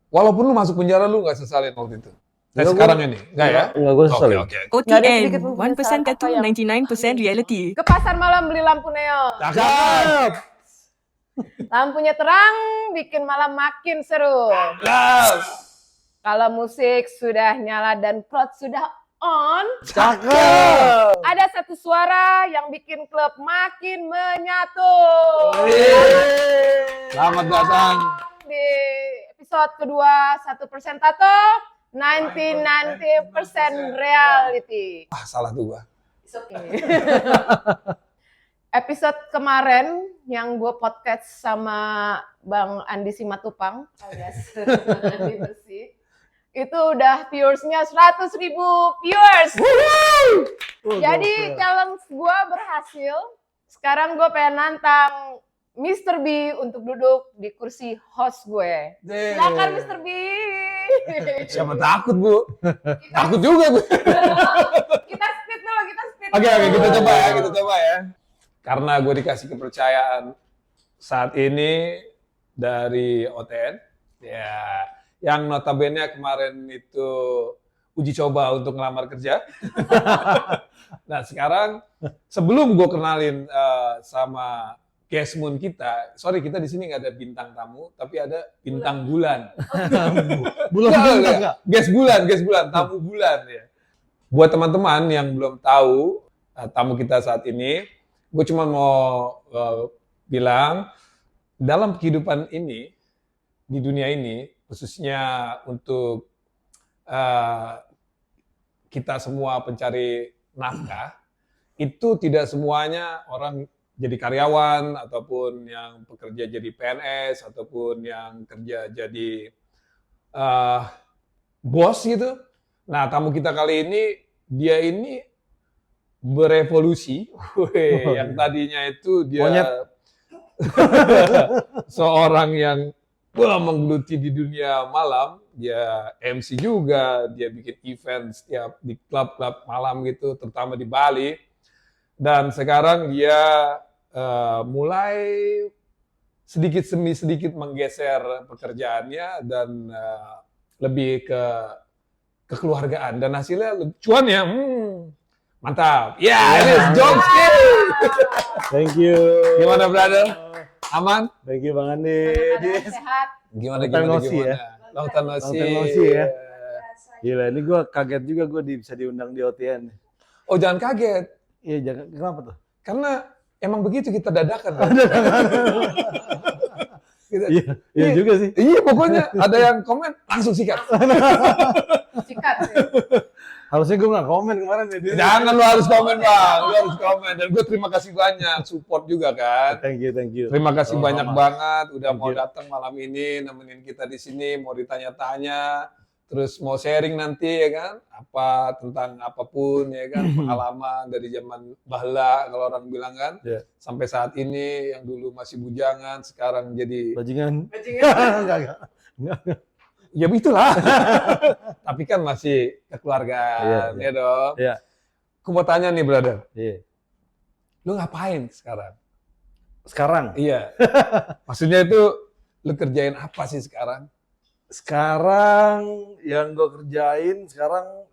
Walaupun lu masuk penjara lu nggak sesalin waktu itu. Nah, sekarang ini, nggak ya? Enggak, gue sesalin. Oke. Nggak ada OTN, sedikit pun 1% penyesalan katu, apa yang 99% reality. Ke pasar malam beli lampu neon. Cakep. Lampunya terang, bikin malam makin seru. Kalau musik sudah nyala dan plot sudah on, Cakep. ada satu suara yang bikin klub makin menyatu. Selamat datang. Di episode kedua 1% Tato, 90% reality. Salah tuh gua. Episode kemarin yang gue podcast sama Bang Andi Simatupang, alias Andi Bersih, itu udah viewersnya 100.000 viewers. Jadi challenge gue berhasil. Sekarang gue pengen nantang Mr. B untuk duduk di kursi host gue. Silakan Mr. B. Siapa takut, Bu? Takut juga, Bu. Kita speed dulu, Oke, kita coba ya. Karena gue dikasih kepercayaan saat ini dari OTN, ya, yang notabene kemarin itu uji coba untuk ngelamar kerja. Nah, sekarang sebelum gue kenalin sama guest moon kita, sorry kita di sini nggak ada bintang tamu, tapi ada bintang bulan. Bulan bintang nggak? Guest bulan, tamu bulan ya. Buat teman-teman yang belum tahu tamu kita saat ini, gue cuma mau bilang dalam kehidupan ini, di dunia ini, khususnya untuk kita semua pencari nafkah, itu tidak semuanya orang jadi karyawan, ataupun yang pekerja jadi PNS, ataupun yang kerja jadi bos gitu. Nah, tamu kita kali ini, dia ini berevolusi. Yang tadinya itu dia seorang yang menggeluti di dunia malam, dia MC juga, dia bikin event setiap di klub-klub malam gitu, terutama di Bali. Dan sekarang dia mulai sedikit demi sedikit menggeser pekerjaannya dan lebih ke kekeluargaan, dan hasilnya cuan ya, mantap. Ya, ini Jonski. Thank you. Gimana, brother? Aman? Thank you Bang Andi. Sehat. Gimana? Ya. Lautan Nosi ya. Gila, ini gue kaget juga gue bisa diundang di OTN. Oh, jangan kaget. Iya, jangan. Kenapa tuh? Karena emang begitu, kita dadakan. Iya juga sih. Iya, pokoknya ada yang komen langsung sikat. Sikat. Harusnya gue nggak komen kemarin ya. Jangan, lu harus komen, Bang. Lu harus komen. Dan gue terima kasih banyak support juga kan. Thank you. Terima kasih banyak Mas. banget udah Thank mau you. datang malam ini, nemenin kita di sini, mau ditanya-tanya, terus mau sharing nanti ya kan, apa tentang apapun ya kan, pengalaman dari zaman bahla kalau orang bilang kan, sampai saat ini yang dulu masih bujangan, sekarang jadi Bajingan. Enggak. ya itulah. Tapi kan masih kekeluargaan, ya dong. Iya. Aku mau tanya nih, brother. Iya. Lu ngapain sekarang? Sekarang? Iya. Maksudnya itu lu kerjain apa sih sekarang? Sekarang yang gue kerjain sekarang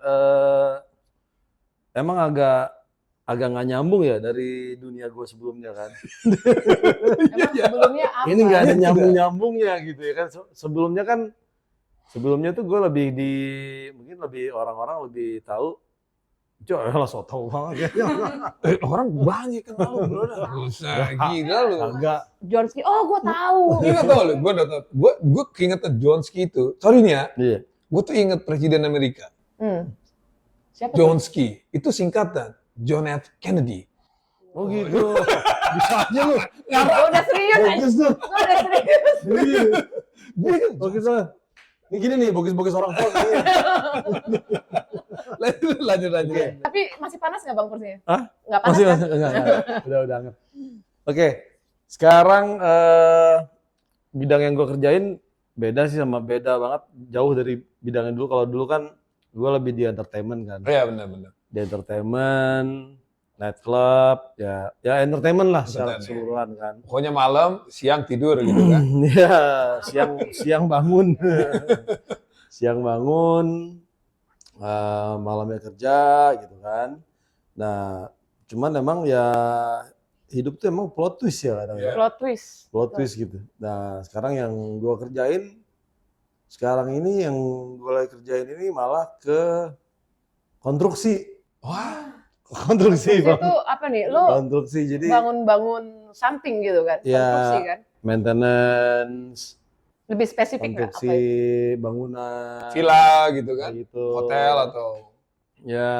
emang agak nggak nyambung ya dari dunia gue sebelumnya kan. Emang sebelumnya apa? Ini nggak ada nyambung-nyambungnya gitu ya kan. Sebelumnya tuh gue mungkin lebih orang-orang lebih tahu. Lah so tau banget ya. Orang banyak kan tahu, bro. Gila lu. Agak. Jonski, gue tahu. Gila tau lu, gue udah tau. Gue keingetan Jonski itu. Sorry nih ya. Iya. Gue tuh inget Presiden Amerika. Siapa? Jonski. Itu singkatan. John F. Kennedy. Oh gitu. Bisa aja lu. Gue udah serius. Gue udah serius. Oke so. Ini gini nih, bogis-bogis orang tua. Lanjut. Tapi masih panas nggak Bang kursinya? Hah? Nggak panas Masih, kan? Udah anget. Oke, sekarang bidang yang gue kerjain beda banget, jauh dari bidangnya dulu. Kalau dulu kan gue lebih di entertainment kan. Iya, benar. Di entertainment, nightclub, ya entertainment lah secara Entertainment. keseluruhan kan. Pokoknya malam, siang tidur gitu kan. Iya, siang bangun. Siang bangun, malamnya kerja gitu kan. Nah, cuman emang ya hidup tuh emang plot twist ya kadang ya. Plot twist. Plot twist gitu. Nah, sekarang yang gua kerjain sekarang ini malah ke konstruksi. Wah, Konstruksi, Terus itu apa nih? Lo konstruksi. Jadi bangun-bangun something gitu kan? Ya. Konstruksi kan? maintenance, Lebih spesifik nggak? konstruksi Apa itu? bangunan, villa gitu kan. kayak gitu. Hotel atau Ya,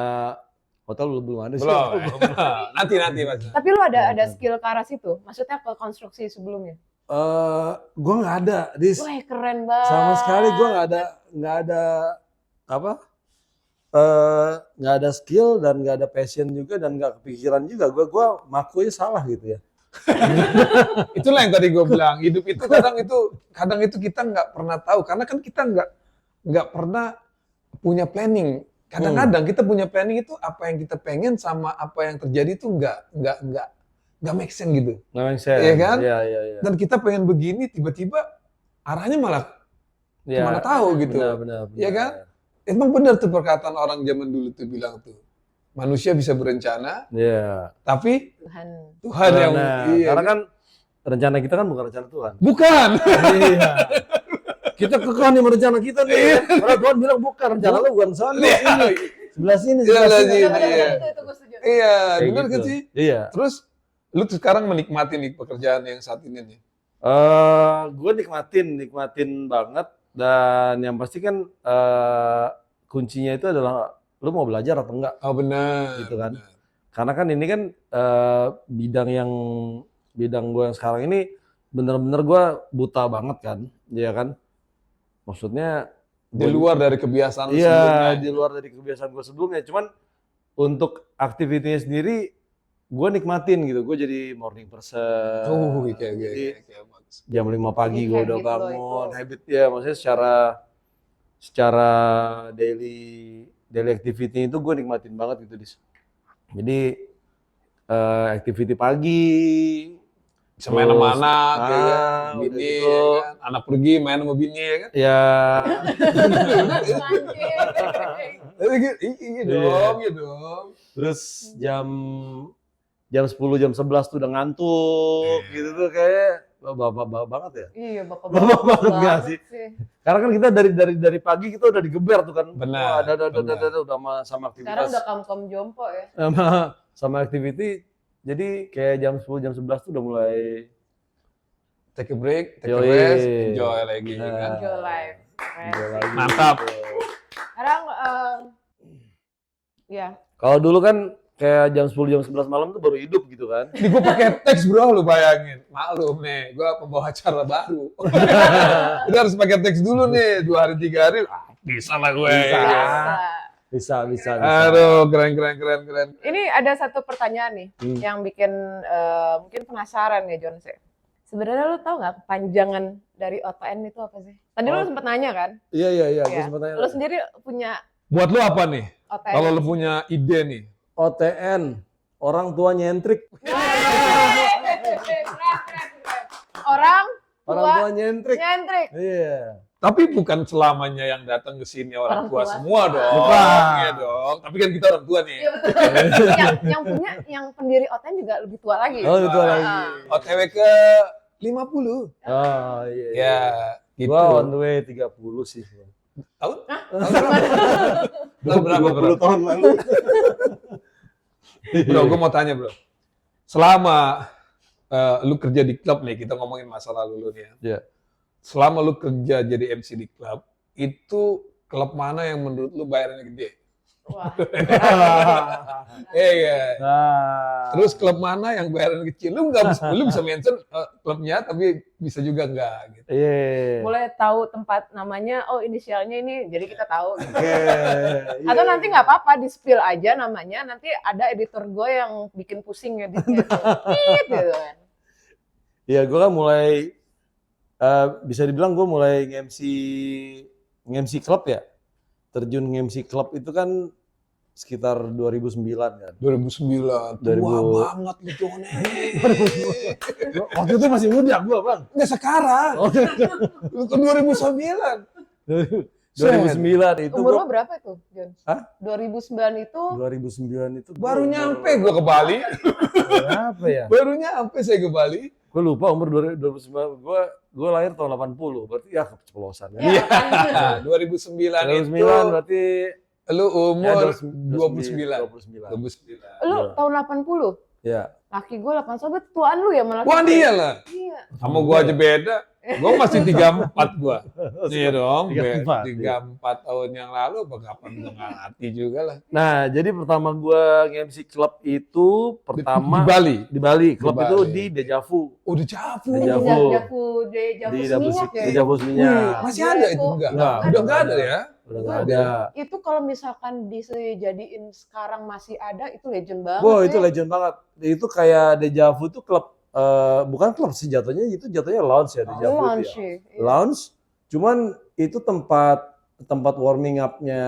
hotel belum ada sih. belum. Nanti Mas. Tapi lo ada skill ke arah situ? Maksudnya ke konstruksi sebelumnya? Gue nggak ada, Dis. Wah keren banget. Sama sekali gue nggak ada apa? Nggak ada skill dan nggak ada passion juga dan nggak kepikiran juga. Gue makunya salah gitu ya. Itulah yang tadi gue bilang, hidup itu kadang itu kita nggak pernah tahu karena kan kita nggak pernah punya planning. Kadang-kadang kita punya planning itu apa yang kita pengen sama apa yang terjadi itu nggak make sense gitu. Namanya saya. Iya kan? Iya. Dan kita pengen begini tiba-tiba arahnya malah Ya, kemana tahu gitu. benar. Iya kan? Emang benar tuh perkataan orang zaman dulu tuh bilang tuh, manusia bisa berencana, Iya. tapi Tuhan. Tuhan yang iya. Karena kan rencana kita kan bukan rencana Tuhan. Bukan. Iya. Kita kekeh nih rencana kita nih. Karena Tuhan bilang bukan rencana lu bukan sana. Iya. Sebelah sini, Iya, sebelah sini. iya. Benar-benar itu gue setuju. Iya, Kayak benar kan gitu. sih? Iya. Terus lu tuh sekarang menikmati nih pekerjaan yang saat ini nih. Gue nikmatin banget dan yang pasti kan kuncinya itu adalah lu mau belajar atau enggak Oh benar. gitu kan. Benar. Karena kan ini kan bidang gue yang sekarang ini bener-bener gue buta banget kan, ya kan. Maksudnya Di luar dari kebiasaan lu iya, sebelumnya. di luar dari kebiasaan gue sebelumnya. Cuman untuk aktivitinya sendiri gue nikmatin gitu. Gue jadi morning person. Jadi Bagus. jam 5 pagi gue udah Habit lo bangun. itu. Habit ya, maksudnya secara daily activity itu gue nikmatin banget gitu, Dis. Jadi activity pagi Bisa main sama terus, anak, ya kan? udah Bini, gitu. ya kan? Anak pergi main sama bini, ya kan? Ya Iya dong, iya dong. terus jam 10 jam 11 tuh udah ngantuk gitu tuh kayak bapak banget ya. Iya, Bapak bapak-bapak banget nggak banget sih? sih. Karena kan kita dari pagi kita udah digeber tuh kan. Benar, Wah, ada benar. udah sama Sekarang aktivitas udah kaum jompo ya. sama activity. Jadi kayak jam 10 jam 11 tuh udah mulai Take a break, take a Yoi. rest, enjoy lagi, ya kan? Enjoy life. Keren enjoy sih. lagi. Mantap. Gitu. Sekarang ya Kalau dulu kan kayak jam 10 jam 11 malam tuh baru hidup gitu kan. Ini gue pakai teks bro, lu bayangin. Maklum nih, gue pembawa acara baru. Udah harus pakai teks dulu nih, 2 hari 3 hari. Bisa lah gue. biasa. Bisa. Aduh, keren. Ini ada satu pertanyaan nih yang bikin mungkin penasaran ya John sih. Sebenarnya lu tahu nggak kepanjangan dari OTN itu apa sih? Tadi lu sempat nanya kan? Iya, gue Iya. sempat tanya. Lu sendiri punya Buat lu apa nih? OTN? Kalau lu punya ide nih. OTN, orang tua nyentrik. Keren. Orang Tua nyentrik. nyentrik. Iya. Tapi bukan selamanya yang datang ke sini orang Orang tua tua. semua dong. Bukan. Iya dong. Tapi kan kita orang tua nih. Iya betul. yang pendiri OTN juga lebih tua lagi. Oh, itu lagi. OTW ke 50. Oh, iya. Ya, gitu. Gua on the way 30 sih. Tahun? Tahun berapa, bro? 20 tahun lalu. Bro, gue mau tanya, bro. Selama lu kerja di klub nih, kita ngomongin masa lalu lu nih ya. Iya. Selama lu kerja jadi MC di klub, itu klub mana yang menurut lu bayarannya gede? Wah. Iya. Nah. Terus klub mana yang bayaran kecil? Lu bisa mention klubnya, tapi bisa juga enggak gitu. Iya. Boleh tahu tempat namanya? Oh inisialnya ini, jadi kita tahu. Gitu. Oke. Atau nanti nggak apa-apa di spill aja namanya. Nanti ada editor gue yang bikin pusing editnya tuh. Gitu kan. Iya, gue kan mulai bisa dibilang gue mulai nge-MC klub ya. Terjun nge-MC klub itu kan sekitar 2009 kan. 2009. Tua 2000. banget lu Jone. Waktu itu masih muda gua, Bang. Nggak sekarang. Oh, Lu ke 2009. 2009 itu Umur gua lo berapa itu, John? Hah? 2009 itu 2009 itu Baru gua nyampe gua ke Bali. berapa ya? Baru nyampe saya ke Bali. Gue lupa umur 2009. Gue lahir tahun 80, berarti ya keceplosan ya. ya, kan? Nah, 2009 itu 2009 berarti lu umur ya, 29. 29. 29. Lu Iya. tahun 80? Ya. Laki gue 81, tuaan lu ya malah. Wah dia lah. Iya. Sama gua aja beda. Gua masih 34 gua. Iya dong. 34, 34 tahun yang lalu apa kapan gua nggak ngerti juga lah. Nah, jadi pertama gue nge-MC klub itu Di pertama Bali. di Bali. Klub Di itu Bali. di Dejavu. Udah cafu. Dejavu. Dejavu Di Seminyak ya. Dejavu Wih, Seminyak. masih ada itu enggak? Enggak. Udah enggak ada ya? Udah nggak ada. Itu kalau misalkan dijadiin sekarang masih ada, itu legend banget. Wow, ya. itu legend banget. Itu kayak Dejavu itu klub, bukan klub sih jatuhnya, itu jatuhnya lounge ya Dejavu Lounge itu ya. ya. Lounge, cuman itu tempat warming up-nya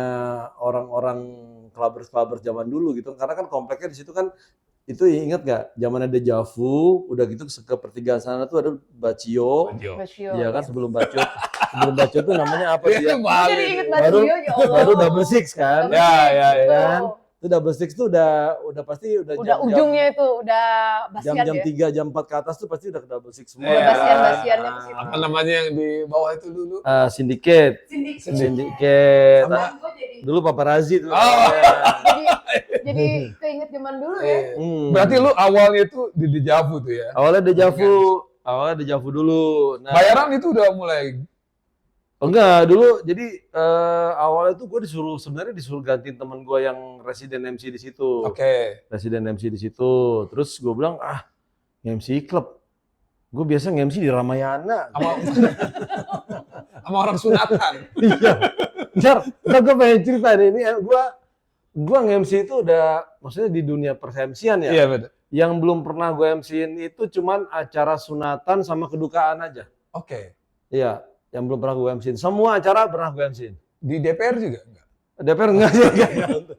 orang-orang clubbers zaman dulu gitu. Karena kan kompleknya di situ kan, itu inget gak? Zamannya Dejavu, udah gitu ke pertigaan sana tuh ada Bacio. Basio. Iya kan sebelum Bacio. Sebelum Bacio tuh namanya apa sih ya? Itu Gue Bali. jadi inget Baru- Basio, ya Allah. Baru Double Six kan? Double Ya, Six, ya, ya. betul. Kan? Itu Double Six tuh udah pasti Udah jam-jam- ujungnya itu, udah basian jam-jam ya. 3, jam 4 ke atas tuh pasti udah ke Double Six semua. Udah Iya. basian-basiannya ke situ. Apa namanya yang di bawah itu dulu? Syndicate. Syndicate. Sama- Gue jadi Dulu paparazzi tuh. Oh. namanya. jadi keinget zaman dulu ya. Berarti lu awalnya itu di Dejavu tuh ya? Awalnya Dejavu dulu. Nah, Bayaran itu udah mulai. enggak, dulu jadi awalnya tuh gue sebenarnya disuruh gantiin temen gue yang residen MC di situ. Oke. Residen MC di situ. Terus gue bilang, MC klub. Gue biasa MC di Ramayana. Sama sama orang sunatan. Iya. Ntar gue pengen cerita nih, ini gue nge-MC itu udah, maksudnya di dunia per-MC-an ya. Iya betul. Yang belum pernah gue MC-in itu cuman acara sunatan sama kedukaan aja. Oke. Iya, yang belum pernah gue MC-in. Semua acara pernah gue MC-in. Di DPR juga enggak? DPR enggak sih?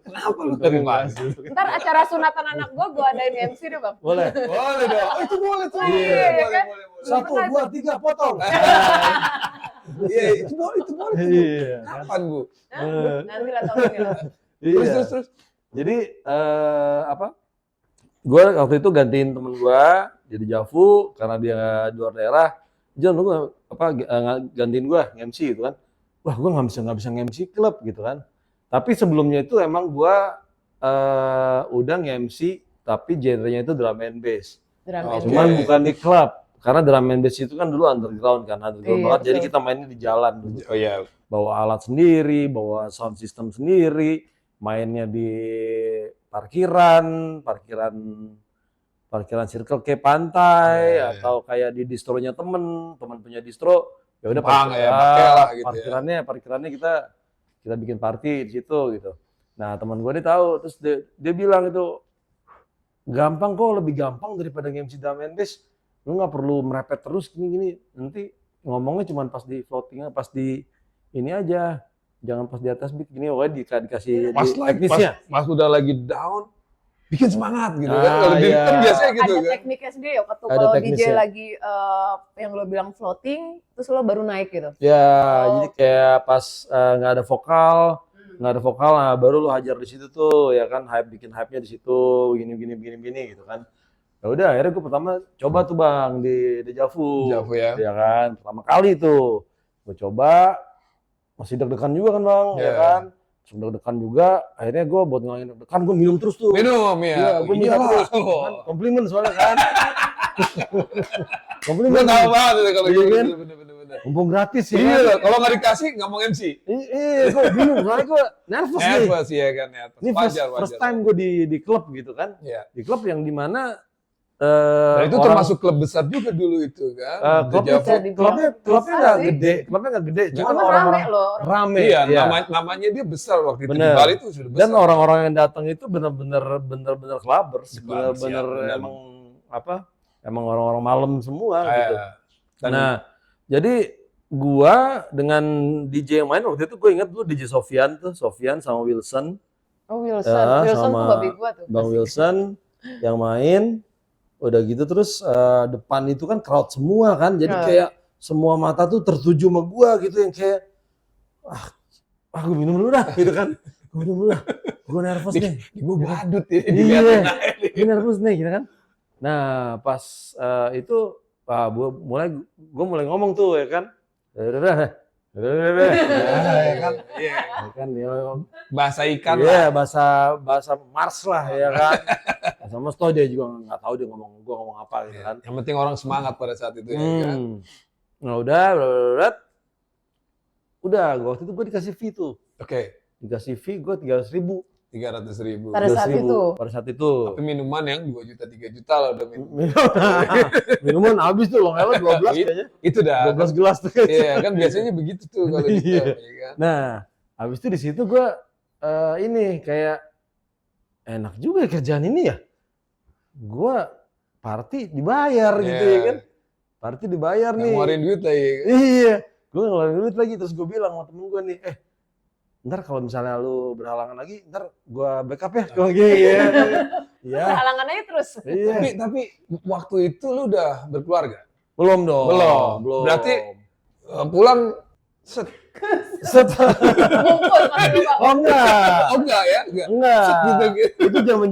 Kenapa lu dari Bali? Ntar acara sunatan anak gue adain MC deh bang. Boleh. Boleh dong. Oh, itu boleh tuh. Iya, Boleh, kan? boleh, boleh. 1, 2, 3, potong. Iya, itu boleh, itu boleh. Iya. Kapan, Bu? Nanti lah tahun ini. Terus. Jadi gue waktu itu gantiin temen gue jadi Javu karena dia di luar daerah. John, lu gantiin gue nge-MC gitu kan. Wah, gue nggak bisa nge-MC klub gitu kan. Tapi sebelumnya itu emang gue udah nge-MC tapi genrenya itu drum and bass. Oke. Cuman bukan di klub. Karena drum and bass itu kan dulu underground kan, underground Iya, banget. Jadi betul. kita mainnya di jalan dulu. Oh iya. Bawa alat sendiri, bawa sound system sendiri, mainnya di parkiran Circle K pantai, Iya. atau kayak di distronya temen punya distro, ya udah Bang, ya, pakai lah gitu ya. parkirannya kita bikin party di situ gitu. Nah teman gue dia tahu, terus dia bilang itu gampang kok, lebih gampang daripada MC drum and bass. Lu nggak perlu merepet terus gini, nanti ngomongnya cuma pas di floatingnya, pas di ini aja, jangan pas di atas beat gini, dikasih Pas teknisnya. pas udah lagi down, bikin semangat gitu kan. Ah, Kalau di iya. kan biasanya gitu Ada kan. tekniknya sendiri ya, waktu Ada kalau DJ teknisnya. lagi yang lo bilang floating, terus lo baru naik gitu. Ya, Oh. jadi kayak pas nggak ada vokal, nah baru lu hajar di situ tuh, ya kan, bikin hype-nya di situ, begini gitu kan. Ya udah, akhirnya gue pertama coba tuh bang di Dejavu, Javu ya. ya kan, pertama kali tuh, gue coba, masih deg-degan juga kan bang, ya Iya. kan, masih deg-degan juga, akhirnya gue buat ngilangin deg-degan, gue minum terus tuh. Minum ya. Iya, gue minum Iyalah. terus, kan, komplimen soalnya kan. Gue Komplimen. tahu banget itu kalau Iya gitu. kan? Bener-bener. Mumpung gratis ya. Iya, kan? loh, kalau nggak dikasih nggak mau MC. Iya, gue bingung, soalnya gue nervous nih. Nervous ya kan ya. Ini first time gue di klub gitu kan. Iya. Di klub yang dimana Dan itu termasuk klub besar juga dulu itu kan. klubnya Dejavu. dibilang klubnya besar nggak sih. gede, klubnya nggak gede, cuma Cuma rame orang-orang loh. rame. Iya, iya. namanya dia besar waktu itu di Bener. Bali itu sudah besar. Dan orang-orang yang datang itu bener-bener clubbers, Clubbers, bener-bener ya, bener. emang orang-orang malam semua gitu. Dan Nah, jadi gua dengan DJ yang main waktu itu gue ingat dulu DJ Sofyan sama Wilson Oh Wilson, Wilson tuh sama babi gua tuh. Bang Wilson yang main. Udah gitu terus depan itu kan crowd semua kan, jadi kayak semua mata tuh tertuju sama gua gitu yang kayak gue minum dulu dah gitu kan, gue minum dulu dah, gue nervous nih, Gue badut ya. iya, gue nervous nih gitu kan. Nah pas itu gue mulai ngomong tuh ya kan, ya kan, Bahasa ikan iya lah. bahasa Mars lah ya kan. Sama Sto dia juga nggak tahu dia gua ngomong apa gitu kan. Yang penting orang semangat pada saat itu ya kan. Nah udah waktu itu gue dikasih fee tuh. Oke. Dikasih fee gue 300.000. 300.000. Pada saat itu. Pada saat itu. Tapi minuman yang 2 juta 3 juta lah udah minum. Minuman habis tuh long island 12 kayaknya. Itu dah. 12 gelas tuh. Iya kan biasanya begitu tuh kalau gitu. Ya kan? Nah habis itu di situ gue ini kayak enak juga kerjaan ini ya. Gue party dibayar gitu ya kan. Party dibayar nih. Ngeluarin duit lah ya. Iya. Gue ngeluarin duit lagi terus gue bilang sama temen gue nih, ntar kalau misalnya lu berhalangan lagi, ntar gue backup ya. Gue iya. Iya. Berhalangan aja terus. Iya. Tapi waktu itu lu udah berkeluarga? Belum dong. Belum. Berarti pulang set. Bungkus masih lupa. Oh enggak. Oh enggak ya? Enggak. Set gitu. Itu zaman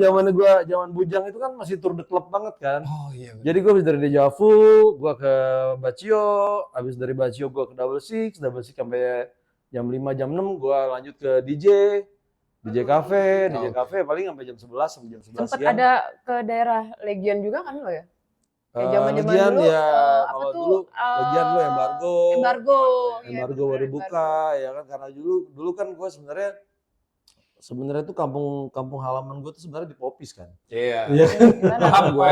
bujang itu kan masih tour de club banget kan. Oh iya. Jadi gue habis dari Deja Vu, gue ke Bacio, habis dari Bacio gue ke Double Six sampai jam 5 jam 6 gue lanjut ke DJ Cafe paling sampai jam 11 sampai jam 11 Sempet siang. ada ke daerah Legion juga kan lo ya? Kayak zaman-zaman Legian dulu, ya, apa kalau tuh? dulu Legian lu embargo Iya, baru bener, buka ya kan, karena dulu kan gue sebenarnya tuh kampung halaman gue tuh sebenarnya di Popis kan. Iya. Gimana? Paham gue.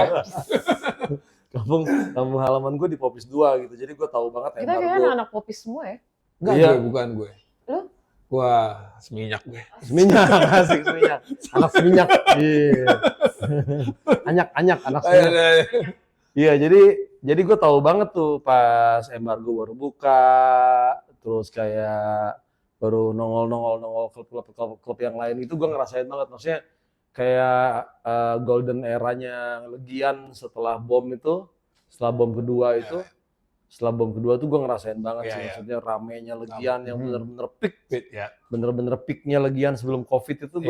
kampung halaman gue di Popis 2 gitu, jadi gue tahu banget Kita kayaknya embargo. anak popis semua ya? Enggak Iya. bukan gue. Lu? Wah, seminyak gue. Seminyak, asik seminyak. Anak seminyak. Iya. Anyak anak seminyak. Iya, jadi gue tahu banget tuh pas embargo baru buka, terus kayak baru nongol klub yang lain itu gue ngerasain banget. Maksudnya kayak golden eranya Legian setelah bom kedua itu. Setelah bom kedua tuh gue ngerasain banget sih, maksudnya ramenya Legian yang bener-bener peak, bener-bener peaknya Legian sebelum COVID itu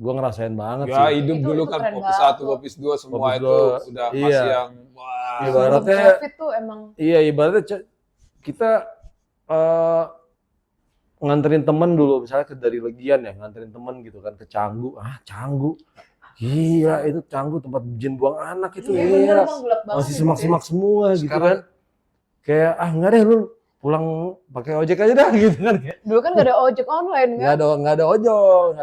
gue ngerasain banget ya, sih. hidup Itu dulu kan keren Popis 1, Popis 2 semua Popis itu 2, udah iya. masih yang wah. Ibaratnya COVID tuh emang ibaratnya kita nganterin temen dulu misalnya dari Legian ya, nganterin temen gitu kan ke Canggu. Canggu. Gila itu Canggu tempat jin buang anak itu. Iya bener Iya. bang, gelap banget. Masih semak-semak semua gitu kan. Kayak enggak deh lu pulang pakai ojek aja dah gitu kan. Dulu kan gak ada ojek online kan? Nggak ada ojol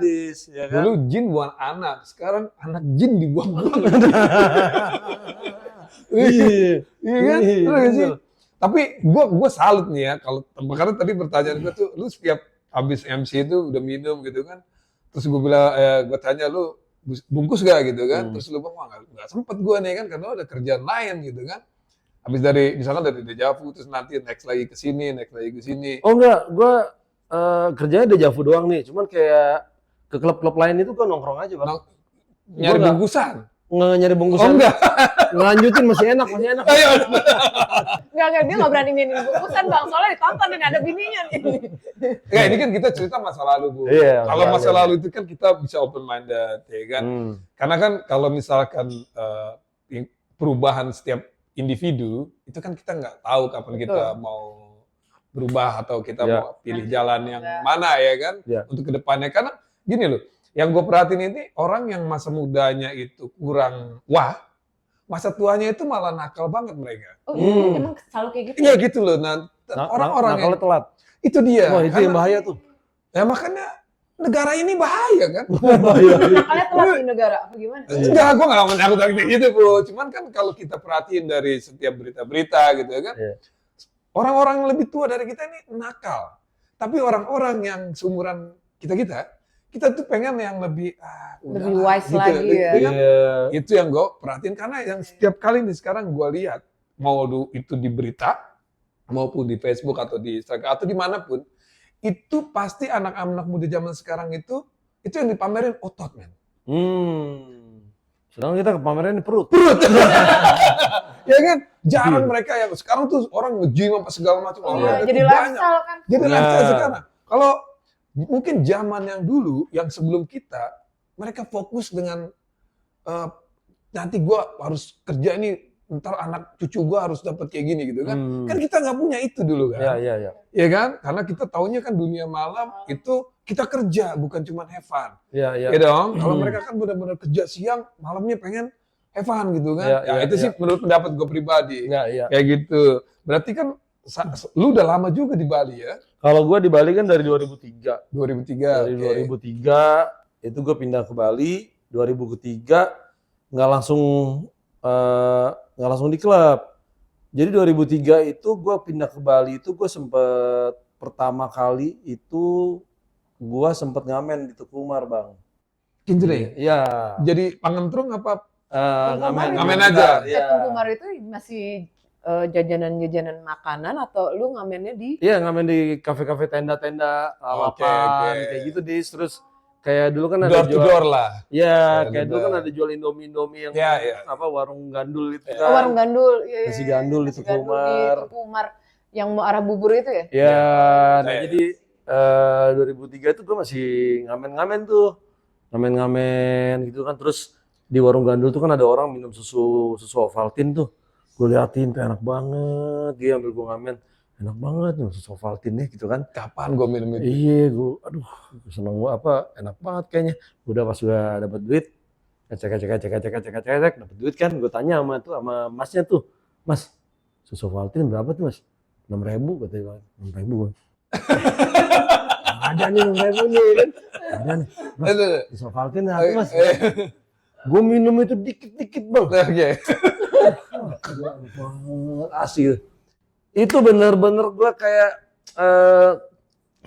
dis, ya kan. Dulu jin buang anak, sekarang anak jin dibuang-buang. Iya Iya kan? Iya, Lu nggak sih? bener. Tapi gua salut nih ya, kalau karena tadi pertanyaan gue tuh, lu setiap habis MC itu udah minum gitu kan, terus gue bilang, gue tanya lu bungkus gak gitu kan, terus lu bilang, wah nggak sempet gue nih kan, karena ada kerjaan lain gitu kan. Habis misalkan dari Deja Vu, terus nanti next lagi ke sini. Oh enggak, gue kerjanya Deja Vu doang nih, cuman kayak ke klub-klub lain itu gue nongkrong aja bang. Nyari Gua bungkusan. Nggak nyari bungkusan. Oh enggak. Ngelanjutin masih enak. Ayo. Enggak, dia gak berani nginin bungkusan bang, soalnya ditonton dan ada bininya nih. Ya ini kan kita cerita masa lalu Bu. Iya, Kalau masa masa lalu. lalu itu kan kita bisa open minded ya kan. Karena kan kalau misalkan perubahan setiap individu itu kan kita nggak tahu kapan kita mau berubah atau kita mau pilih jalan yang mana ya kan untuk kedepannya. Karena gini loh, yang gue perhatiin ini orang yang masa mudanya itu kurang masa tuanya itu malah nakal banget mereka. Oh iya, emang selalu kayak gitu? Iya gitu loh. Nah, orang-orang nakalnya telat. itu dia. Wah itu yang bahaya tuh. Ya makanya negara ini bahaya kan. Nakalnya telat di negara, apa gimana? Enggak, gue nggak menyangkut kayak gitu Bu. Cuman kan kalau kita perhatiin dari setiap berita-berita gitu kan, orang-orang yang lebih tua dari kita ini nakal. Tapi orang-orang yang seumuran kita tuh pengen yang lebih lebih wise lagi ya. Itu yang gue perhatiin, karena yang setiap kali nih sekarang gue lihat, mau itu di berita maupun di Facebook atau di Instagram atau dimanapun, itu pasti anak-anak muda zaman sekarang itu yang dipamerin otot, men. Sedangkan kita pamerin perut. Ya kan? Jarang mereka yang sekarang tuh orang nge-gym apa segala macam. Iya, jadi banyak. lifestyle kan. Jadi Nah. lifestyle sekarang. Kalau mungkin zaman yang dulu, yang sebelum kita, mereka fokus dengan nanti gua harus kerja ini, ntar anak cucu gua harus dapat kayak gini gitu kan. Kan kita nggak punya itu dulu kan. Iya. Ya kan? Karena kita taunya kan dunia malam itu kita kerja, bukan cuma have fun. Iya. Ya dong. Kalau mereka kan benar-benar kerja siang, malamnya pengen have fun gitu kan. Iya, Itu sih menurut pendapat gue pribadi. Iya. Kayak gitu. Berarti kan lu udah lama juga di Bali ya? Kalau gue di Bali kan dari 2003. 2003. Dari oke. 2003 itu gue pindah ke Bali. 2003 nggak langsung di klub. Jadi 2003 itu gue pindah ke Bali itu gue sempet pertama kali itu gue sempet ngamen di Teguh Umar, Bang. Kinjre. Iya. Jadi pangentrung apa? Ngamen aja. Iya. Tunggu Umar itu masih jajanan-jajanan makanan atau lu ngamennya di? Iya, ngamen di kafe-kafe tenda-tenda, Oke. lapan, kayak gitu terus kayak dulu kan ada Door to door lah. Iya, Kayak kayak dulu gitu. kan ada jual Indomie yang Iya. apa warung gandul itu Oh, kan. warung gandul. Iya, Nasi gandul di nasi Teguh gandul Umar. di Teguh Umar yang mau arah bubur itu ya? Iya, nah Iya. jadi 2003 itu gue masih ngamen-ngamen tuh. Ngamen-ngamen gitu kan. Terus di warung gandul tuh kan ada orang minum susu Ovaltine tuh. Gue liatin tuh enak banget. Dia ambil gue ngamen. Enak banget minum susu Ovaltine nih gitu kan. Kapan gue minum itu? Iya, gue seneng gue enak banget kayaknya. Udah pas gue dapet duit, cek dapet duit kan. Gue tanya sama masnya tuh, Mas, susu Ovaltine berapa tuh Mas? 6.000 katanya, 6.000 gue. Ada nih 6.000 nih kan. Ada nih, Mas, susu Ovaltine apa Mas? Gue minum itu dikit-dikit Bang. Oke. Asli. Itu bener-bener gue kayak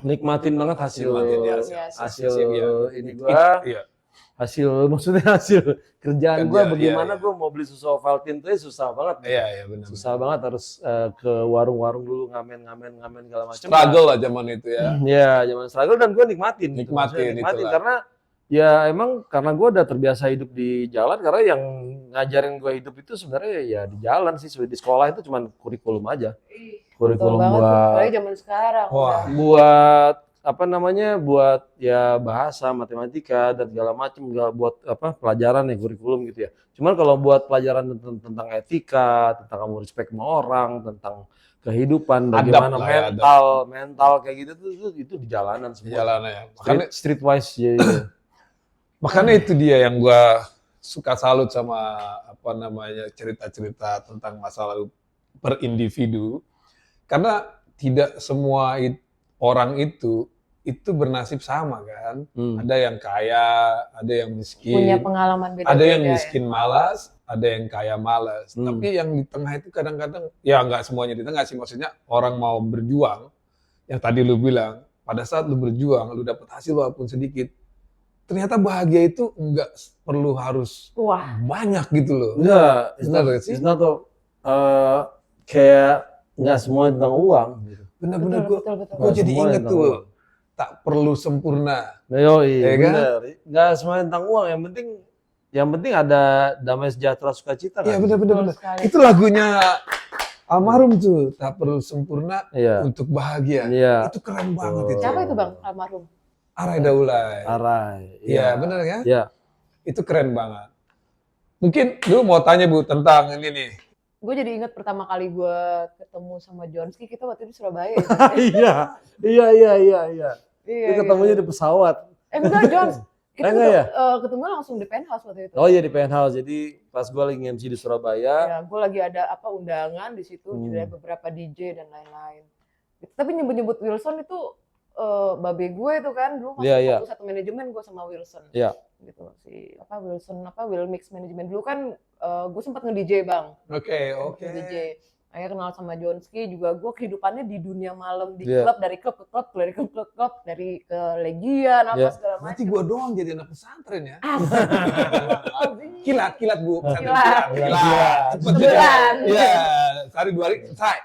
nikmatin banget hasil ini gue. Iya. Maksudnya hasil kerjaan gue Kerja, bagaimana iya. gue mau beli susu Ovaltine tuh susah banget. Iya, benar. Susah banget harus ke warung-warung dulu ngamen segala macam. Struggle lah zaman itu ya. Ya, zaman struggle dan gue nikmatin. gitu. Nikmatin Maksudnya itulah. karena ya emang karena gue udah terbiasa hidup di jalan, karena yang ngajarin gue hidup itu sebenarnya ya di jalan sih, di sekolah itu cuman kurikulum aja. Kurikulum Betul banget tuh, buat apalagi zaman sekarang. Wah. buat buat ya bahasa, matematika dan segala macam, buat pelajaran ya kurikulum gitu ya. Cuman kalau buat pelajaran tentang etika, tentang kamu respect sama orang, tentang kehidupan, bagaimana lah ya, mental kayak gitu tuh itu di jalanan semua. Jalanan ya. Streetwise jadi. Makanya itu dia yang gua suka salut sama cerita-cerita tentang masa lalu per individu. Karena tidak semua orang itu bernasib sama kan. Ada yang kaya, ada yang miskin. Punya pengalaman beda-beda. Ada yang ya. miskin malas, ada yang kaya malas. Tapi yang di tengah itu kadang-kadang, ya nggak semuanya di tengah sih. Maksudnya orang mau berjuang, yang tadi lu bilang, pada saat lu berjuang, lu dapat hasil walaupun sedikit, ternyata bahagia itu nggak perlu harus banyak gitu loh. Enggak, It's not kayak nggak semua tentang uang. Gitu. Bener-bener Betul. gue jadi Semua inget tentang tuh, uang. tak perlu sempurna. Iya, Ya kan? bener. Nggak semuanya tentang uang. Yang penting ada damai sejahtera sukacita kan. Iya bener-bener. sekali. Itu lagunya almarhum tuh, tak perlu sempurna Iya. untuk bahagia. Iya. Itu keren banget itu. Siapa itu Bang almarhum? Arai Daulay. Arai. Iya bener ya. Iya. Itu keren banget. Mungkin lu mau tanya Bu tentang ini nih. Gue jadi ingat pertama kali gue ketemu sama Jonski, kita waktu itu di Surabaya. Iya. Iya. Itu ketemunya di pesawat. Enggak, Jons. Kita Enggak ya? ketemu langsung di penthouse waktu itu. Oh iya, di penthouse. Jadi pas gue lagi MC di Surabaya. Ya, gue lagi ada undangan di situ, jadi ada beberapa DJ dan lain-lain. Tapi nyebut-nyebut Wilson itu babe gue itu kan dulu masih satu manajemen gue sama Wilson. Iya. Gitu si Wilson Will Mix Management dulu kan gue sempat nge-DJ Bang. Oke. DJ. Akhirnya kenal sama Jonski juga, gue kehidupannya di dunia malam di Iya. klub, dari klub ke klub, dari klub ke klub, dari ke Legian apa Iya. segala Berarti macam. gua doang jadi anak pesantren ya. Asik. Kilat Bu. Pesantren Kilat. Kilat. Cepet Sebulan. Iya. Sehari 2 hari selesai.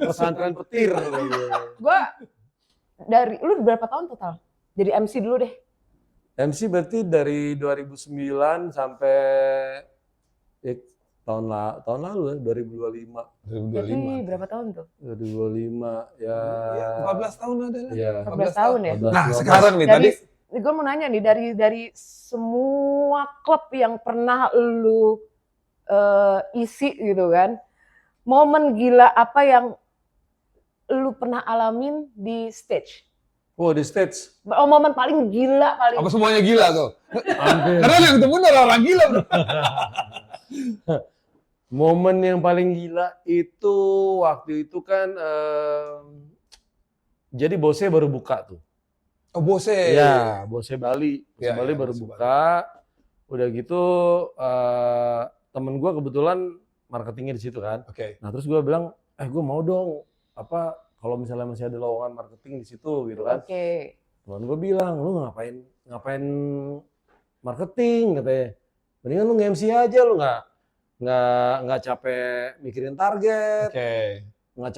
Pesantren petir. Gue lu berapa tahun total? Jadi MC dulu deh. MC berarti dari 2009 sampai ya, tahun lalu ya, 2025. Jadi 2025. berapa tahun tuh? 2025 ya. Ya, 14 tahun ada lah. Ya. 14 tahun ya? 14, Nah, 12. sekarang nih tadi Gue mau nanya nih, dari semua klub yang pernah lu isi gitu kan, momen gila apa yang lu pernah alamin di stage? Oh, di stage. Momen paling gila, paling apa semuanya gila tuh? Hampir. Karena yang ketemu orang gila, bro. Momen yang paling gila itu waktu itu kan jadi Bose baru buka tuh. Oh, Bose. Ya, Bose Bali. Bose Ya, Bali ya, baru Bose buka. Udah gitu temen gue kebetulan marketingnya di situ kan. Oke. Nah terus gue bilang, gue mau dong apa kalau misalnya masih ada lowongan marketing di situ gitu kan. Oke. Temen gue bilang, lu ngapain marketing katanya. Mendingan lu nge-MC aja, lu nggak capek mikirin target, Oke. nggak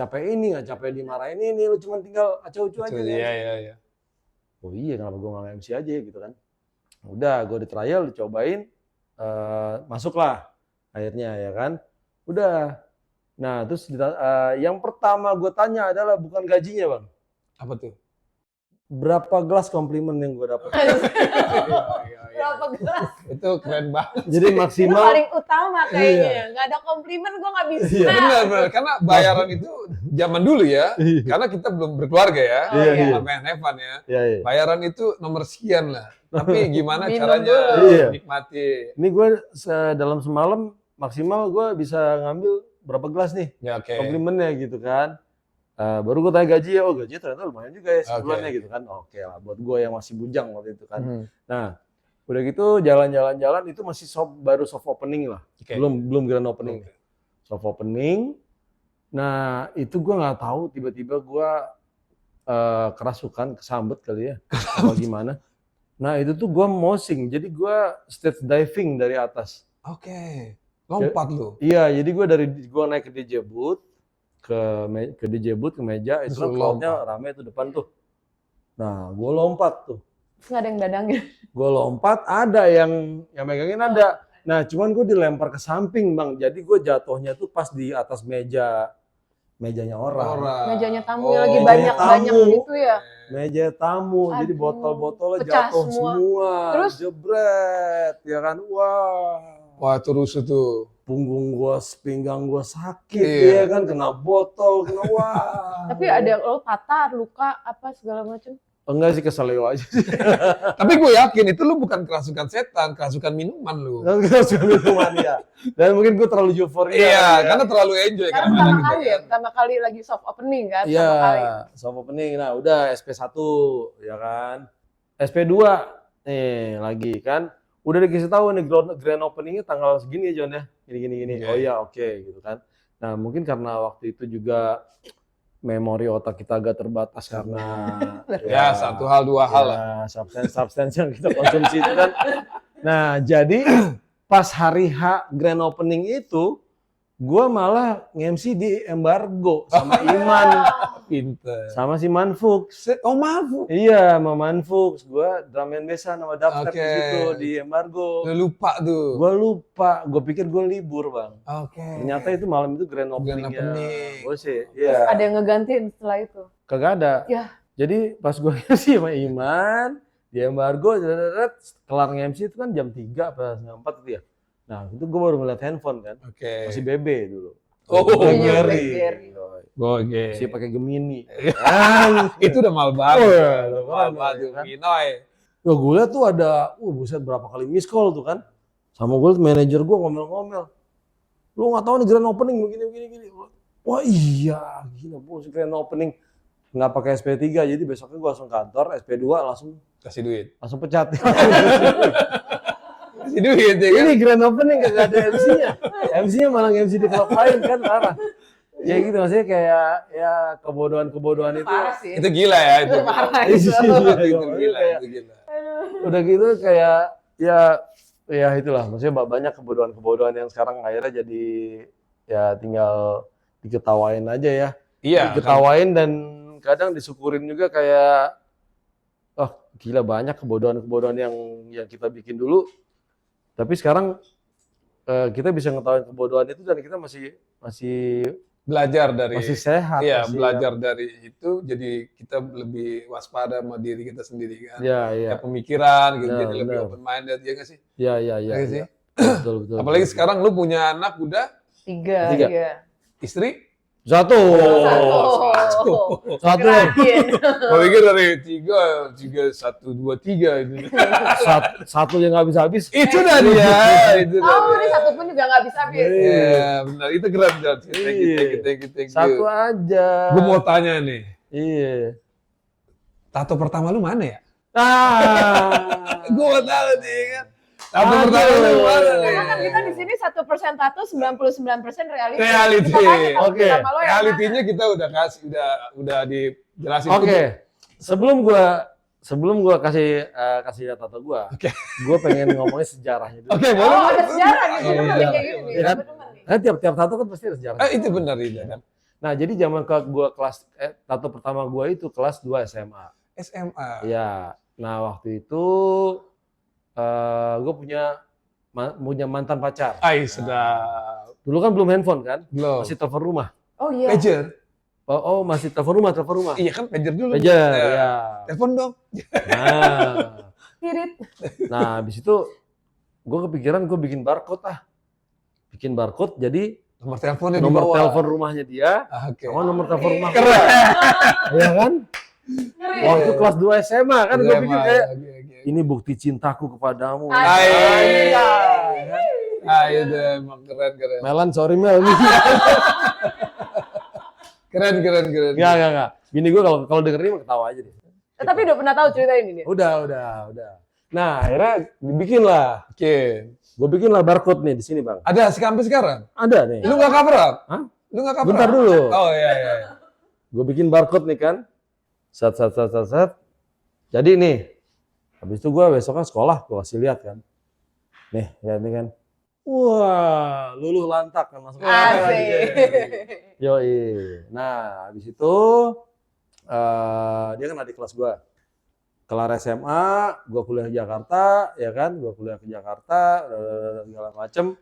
capek dimarahin ini, lu cuma tinggal acu-acu aja. Iya, iya. Oh iya, kenapa gue nggak MC aja gitu kan. Udah, gue di trial, dicobain, masuklah akhirnya ya kan. Udah, nah terus yang pertama gue tanya adalah bukan gajinya bang. Apa tuh? Berapa gelas komplimen yang gue dapat? Berapa gelas? Itu keren banget. Jadi Itu maksimal, paling utama kayaknya. Nggak ada komplimen gue nggak bisa. Iya. Benar. Karena bayaran itu zaman dulu ya. Iya. Karena kita belum berkeluarga ya. Iya, iya. Main Evan ya. ya, ya. Bayaran itu nomor sekian lah. Tapi gimana Minum caranya dulu. Iya. nikmati. Ini gue dalam semalam maksimal gue bisa ngambil berapa gelas nih Ya, oke. komplimennya gitu kan. Baru gue tanya gaji ya, gaji ternyata lumayan juga ya sebulannya Oke. gitu kan. Oke lah, buat gue yang masih bujang waktu itu kan. Mhm. Nah, udah gitu jalan-jalan itu masih baru soft opening lah, Oke. belum grand opening. Oke. Soft opening. Nah itu gue nggak tahu tiba-tiba gue kerasukan, kesambet kali ya, apa gimana. Nah itu tuh gue mosing, jadi gue stage diving dari atas. Oke. Lompat lu. Iya, jadi gue naik ke DJ booth, ke DJ booth, ke meja, itu Terus kan lu crowd-nya rame tuh depan tuh. Nah, gue lompat tuh. Terus nggak ada yang dadangin. Gue lompat, ada yang megangin ada. Nah, cuman gue dilempar ke samping, Bang. Jadi gue jatuhnya tuh pas di atas mejanya orang. Mejanya tamu Oh, yang lagi mejanya banyak tamu. gitu ya. Meja tamu, jadi Aduh, botol-botolnya pecah jatuh semua. semua. Terus? Jebret, ya kan? Wah. Wah, itu rusuh tuh. Punggung pinggang gua sakit, Iya. ya kan? Kena botol, kena wah. Tapi ada yang lo patah, luka, apa segala macam. Enggak sih, keselio aja. Tapi gue yakin itu lu bukan kerasukan setan, kerasukan minuman lu. Enggak usah minuman ya. Dan mungkin gua terlalu euforia. Iya, ya. karena terlalu enjoy Karena kadang-kadang pertama gitu kali ya, kan. pertama kali lagi soft opening kan. Iya, Pertama kali. soft opening. Nah, udah SP1 ya kan. SP2 nih lagi kan. Udah dikasih tahu nih grand openingnya tanggal segini ya John ya. Gini. Oke. Oh iya, oke gitu kan. Nah, mungkin karena waktu itu juga memori otak kita agak terbatas karena Ya, satu hal, dua hal lah. substance yang kita konsumsi itu kan. Nah, jadi pas hari H grand opening itu gue malah nge-MC di embargo sama Iman, Pinter. sama si Manfux. Oh, maaf. Iya, sama Manfux. Gue drum and bassan sama dubstep Oke. di situ di embargo. Lu lupa tuh. Gue lupa, gue pikir gue libur bang. Oke. Ternyata itu malam itu grand opening. opening. Gue sih, iya. Ada yang ngegantiin setelah itu. Kagak ada. Ya. Jadi pas gue nge-MC sama Iman di embargo, kelar nge-MC itu kan jam 3 apa setengah 4 gitu ya. Nah itu gue baru ngeliat handphone kan, Oke. masih BB dulu. Oh, Iya, BlackBerry. BlackBerry. Oke. Masih pakai Gemini. Itu udah mal banget. Oh, iya, Udah udah mal keren, banget tuh, kan? Minoy. Wah gue liat tuh ada, buset berapa kali miss call tuh kan. Sama gue manajer gue ngomel-ngomel. Lu gak tahu nih grand opening begini. Wah iya, gila bos grand opening. Nggak pakai SP3, jadi besoknya gue langsung kantor, SP2 langsung Kasih duit. pecat. Kasih duit ya kan? Ini grand opening kagak ada MC-nya. MC-nya malah MC di klub lain kan parah. Ya gitu maksudnya kayak ya kebodohan itu. Parah sih. Itu gila ya. Itu Parah Iya, itu. Itu gila. kayak, Itu gila. udah gitu kayak ya itulah maksudnya banyak kebodohan yang sekarang akhirnya jadi ya tinggal diketawain aja ya. Iya. Diketawain dan kadang disyukurin juga kayak, oh gila banyak kebodohan-kebodohan yang kita bikin dulu. Tapi sekarang kita bisa ngetahuin kebodohan itu dan kita masih Belajar dari masih sehat. Iya, masih, belajar dari itu, jadi kita lebih waspada sama diri kita sendiri kan. Ya, ya. Kayak pemikiran gitu, Benar, jadi lebih benar. open minded, ya nggak sih? Ya, Iya nggak sih? Betul, betul. Apalagi betul. sekarang lu punya anak udah, 3. Tiga. Iya. istri? Satu. Satu. Kirain. Gua pikir dari tiga, 1, 2, 3 itu. Satu yang nggak bisa habis. Itu dah dia, itu dah Oh, dia. ini satu pun juga nggak bisa habis. Iya, benar. Itu keren, John. Thank you, Iya. thank you. Satu aja. Gue mau tanya nih, Iya. tato pertama lu mana ya? Ah. Gue mau tahu nih kan. Tato Aduh. pertama lu mana nih? Karena kan kita di sini 1% tato, 99% reality. Reality. Kita tanya tato Oke. pertama lo yang mana? Realitinya kita udah kasih, udah dijelasin. Oke. Sebelum gua kasih lihat tato gua, Oke. gua pengen ngomongin sejarahnya dulu. Oke, Oh, boleh. ada sejarah nih. Gue Iya, demen iya. kayak gini nih. Iya kan? Gue demen nih. Kan tiap tato kan pasti ada sejarah. Itu benar itu kan. Nah, jadi zaman gua kelas tato pertama gua itu kelas 2 SMA. SMA. Iya. Nah, waktu itu gua punya mantan pacar. Ai, sedap. Dulu kan belum handphone kan? Belum. Masih telepon rumah. Oh iya. Pager. Oh, masih telepon rumah. Iya kan, pager dulu. Pager, Ya. ya. Telepon dong. Nah, Pirit. habis itu gue kepikiran gue bikin barcode bikin barcode jadi Nomor teleponnya di nomor bawah. telepon rumahnya dia Oke. sama nomor telepon rumah Keren. gua. Ya kan? Ngeri. Waktu kelas 2 SMA kan gue pikir kayak Oke. ini bukti cintaku kepadamu. Ay. Ayo deh, emang keren. Melan, sorry Mel. Keren. Enggak. Bini gue kalau dengerin mah ketawa aja deh. Tapi udah pernah tahu cerita ini dia. Udah. Nah, akhirnya dibikin lah. Oke. Gue bikin lah barcode nih di sini, Bang. Ada sampai sekarang? Ada nih. Lu nggak cover up? Hah? Lu nggak cover Bentar up? dulu. Oh iya. Gue bikin barcode nih kan. Set. Jadi nih, habis itu gue besoknya sekolah, gue kasih lihat kan. Nih, lihat nih kan. Wah, luluh lantak kan masuk. Asik. Yoi. Nah, habis itu dia kan adik kelas gue. Kelar SMA, gue kuliah di Jakarta, ya kan? Gue kuliah ke Jakarta, segala macem.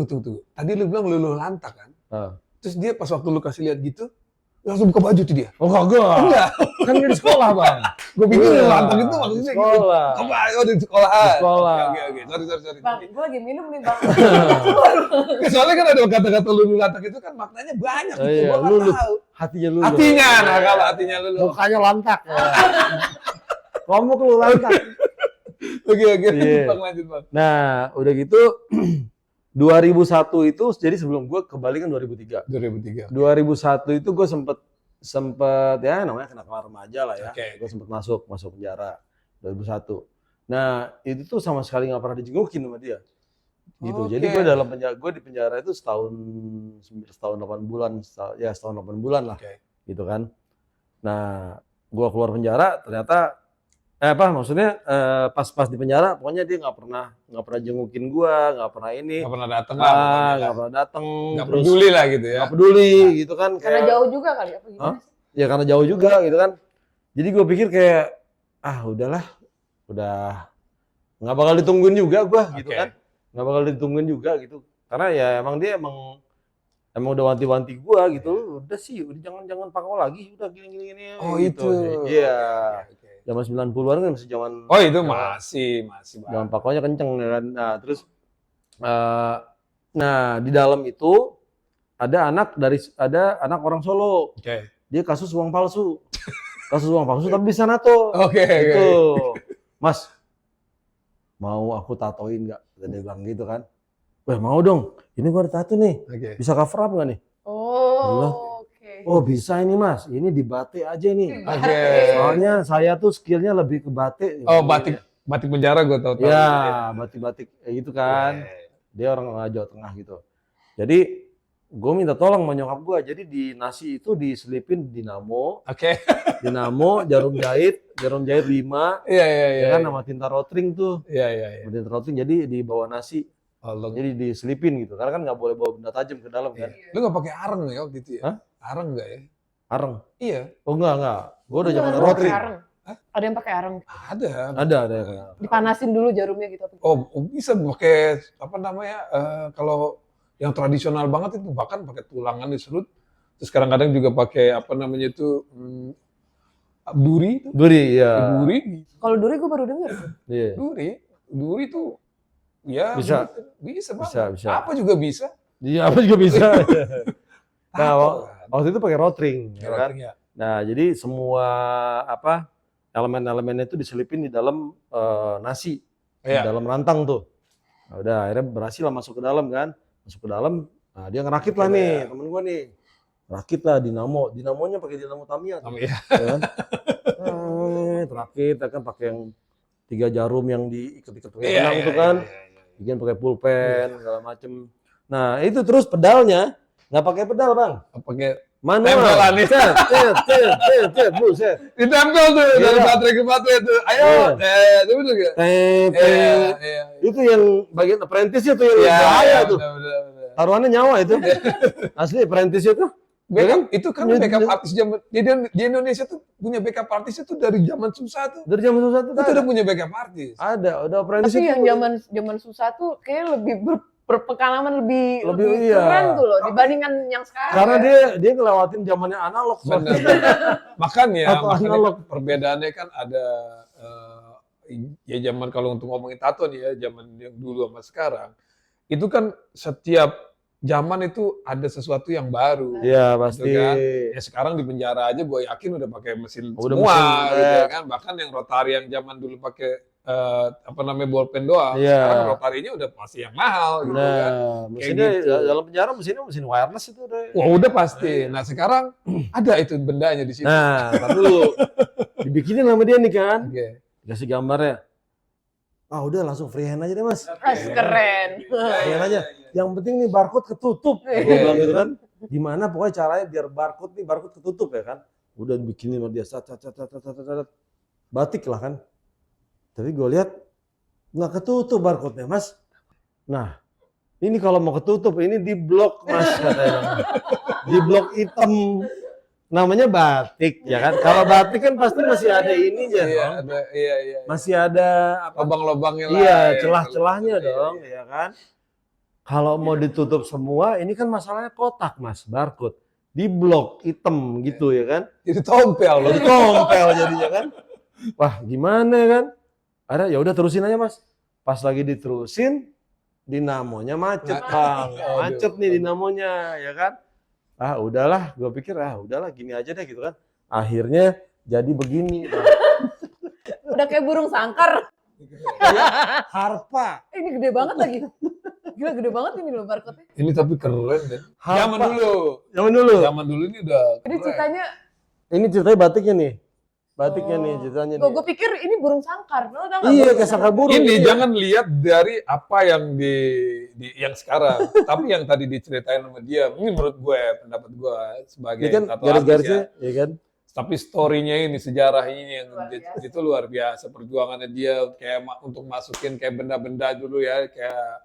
Tunggu. Tadi lu bilang luluh lantak kan? Nah. Terus dia pas waktu lu kasih lihat gitu, langsung buka baju tuh dia. Oh kagak. Enggak. Kan dia di sekolah, Bang. Gue pikir Iya, luluh lantak itu maksudnya di gitu. sekolah. Oh, di sekolahan. Di sekolah. Oke. Sorry. Bang, gue lagi minum nih bang. Soalnya kan ada kata-kata luluh lantak itu kan maknanya banyak Oh, gitu. iya, Gua nggak luluh. tahu. Hatinya luluh. Hatinya, nah kalau hatinya luluh. Mukanya lantak. Kamu luluh lantak. Oke. Iya. Bang, lanjut bang. Nah, udah gitu 2001 itu jadi sebelum gue kembali kan 2003. 2003. 2001 itu gue sempet ya namanya kenakalan remaja lah ya. Oke. Gue sempet masuk penjara 2001. Nah, itu tuh sama sekali nggak pernah dijengukin sama dia. Gitu. Oke. Jadi gue di penjara itu setahun 8 bulan, setahun 8 bulan lah. Oke. Gitu kan. Nah, gue keluar penjara ternyata pas di penjara pokoknya dia nggak pernah jengukin gua, nggak pernah ini, Nggak pernah datang lah. nggak pernah datang, Nggak peduli lah gitu ya. nggak peduli gitu kan. Karena Kayak, jauh juga kali apa gimana? Hah? Ya karena jauh juga gitu kan. Jadi gue pikir kayak udahlah, udah nggak bakal ditungguin juga gua gitu Oke. kan, nggak bakal ditungguin juga gitu. Karena ya emang dia emang udah wanti-wanti gua gitu. Udah sih, udah jangan pakau lagi, udah gini. Oh gitu. itu. Iya. Oke. Zaman 90-an kan masih zaman Oh itu masih zaman bang. pakonya kenceng ya kan. Nah, terus di dalam itu ada anak orang Solo. Oke. Dia kasus uang palsu. Tapi bisa nato. Oke. Gitu. Mas, mau aku tatoin nggak? Dia bilang gitu kan. Wah, mau dong. Ini gua ada tato nih. Oke. Bisa cover up nggak nih? Oh, oke. Oh, bisa ini Mas. Ini di batik aja nih. Oke. Soalnya saya tuh skillnya lebih ke batik. Oh batik penjara gue tahu. Ya, batik-batik kayak gitu kan. Oke. Dia orang Jawa Tengah gitu. Jadi gue minta tolong sama nyokap gue. Jadi di nasi itu diselipin dinamo, Oke. jarum jahit 5, Iya. ya kan sama tinta rotring tuh. Iya. Sama tinta rotring jadi di bawah nasi. Allah. Jadi diselipin gitu. Karena kan nggak boleh bawa benda tajam ke dalam kan. Lu nggak pakai areng ya waktu itu ya? Hah? Areng nggak ya? Areng. Iya, Oh enggak. Gua udah zaman Lu rotring. pakai areng. Ada yang pakai areng. ada. Ada ya kayak. Dipanasin dulu jarumnya gitu. Oh, bisa pakai apa namanya? Kalau yang tradisional banget itu bahkan pakai tulangan diserut. Terus kadang-kadang juga pakai apa namanya itu duri. Duri ya. Duri, Kalau duri gue baru denger. Iya. duri tuh ya Bisa. bisa banget. Bisa. Apa juga bisa. Iya, apa juga bisa. Nah, Tato waktu itu pakai rotring, ya kan? kan? Nah, jadi semua elemen-elemennya itu diselipin di dalam nasi, di Iya. dalam rantang tuh. Nah, udah akhirnya berhasil lah masuk ke dalam kan, masuk ke dalam. Nah, dia ngerakit lah nih, temen gua nih, rakit lah dinamonya pakai dinamo Tamiya, Iya. ya kan? Terakit, ya kan pakai yang 3 jarum yang diikat-ikat pakai benang tuh kan, bikin pakai pulpen segala macem. Nah itu terus pedalnya nggak pakai pedal bang, Pakai manual. tempelan nih. Buset. Ditempel tuh dari Iya. baterai ke baterai tuh. Ayo, itu betul gak? Iya. Itu yang bagian apprentice itu yang Iya, bahaya tuh. benar. Taruhannya nyawa itu. Asli apprentice itu. Backup itu kan Iya, backup iya. artis zaman di Indonesia tuh punya backup artis itu dari zaman susah tuh. Dari zaman susah tuh Itu udah punya backup artis. ada apprentice Tapi itu. yang zaman susah tuh kayak lebih berpengalaman lebih Lebih, iya. keren tuh loh dibandingkan yang sekarang. Karena ya. dia ngelewatin zamannya analog. Benar. Makanya Atau analog. perbedaannya kan ada ya zaman kalau untuk ngomongin tato nih ya zaman yang dulu sama sekarang itu kan setiap zaman itu ada sesuatu yang baru. Iya pasti. Gitu kan? Ya sekarang di penjara aja gue yakin udah pakai mesin Udah semua mesin, gitu iya. kan. Bahkan yang rotari yang zaman dulu pakai apa namanya bolpen doang. Iya. Sekarang rotarinya udah pasti yang mahal gitu kan. Nah, mesinnya gitu. dalam penjara mesin wireless itu udah. Wah udah pasti. Nah sekarang ada itu bendanya di situ. Nah, tar dulu. Dibikinin sama dia nih kan. Oke. Dikasih gambarnya. Ah udah langsung freehand aja deh mas. Keren. Freehand aja. Yang penting nih barcode ketutup. Gue bilang gitu kan. Gimana pokoknya caranya biar barcode ketutup ya kan. Udah dibikinin sama dia. Batik lah kan. Tapi gue lihat nggak ketutup barcode-nya mas. Nah ini kalau mau ketutup ini di blok mas katanya. Di blok hitam. Namanya batik ya kan. Kalau batik kan pasti masih ada ininya Iya, dong. ada, iya. Masih ada apa? Lobang-lobangnya lah. Iya, ya. celah-celahnya Iya, dong, ya kan. Kalau mau ditutup semua, ini kan masalahnya kotak mas, barcode di blok hitam gitu ya kan. Jadi tompel loh. Jadi tompel jadinya kan. Wah gimana ya kan? Ada ya udah terusin aja mas. Pas lagi diterusin, dinamonya macet bang, macet nih dinamonya ya kan. Ah udahlah, gue pikir udahlah gini aja deh gitu kan. Akhirnya jadi begini. Udah kayak burung sangkar. Harpa. Ini gede banget lagi. Gila gede banget ini loh barcode-nya. Ini tapi keren deh. Harpa. Zaman dulu. Zaman dulu. Ini udah Jadi ceritanya, Ini ceritanya batiknya nih. Batiknya nih ceritanya nih. gue pikir ini burung sangkar. Lo tau nggak Iya burung kayak sangkar burung. Ini iya. jangan lihat dari apa yang di yang sekarang, tapi yang tadi diceritain sama dia. Ini menurut gue, pendapat gue sebagai Ini kan tato garis-garisnya, artis ya kan? Tapi story-nya ini, sejarah ini yang Luar biasa. itu luar biasa. Perjuangannya dia kayak untuk masukin kayak benda-benda dulu ya, kayak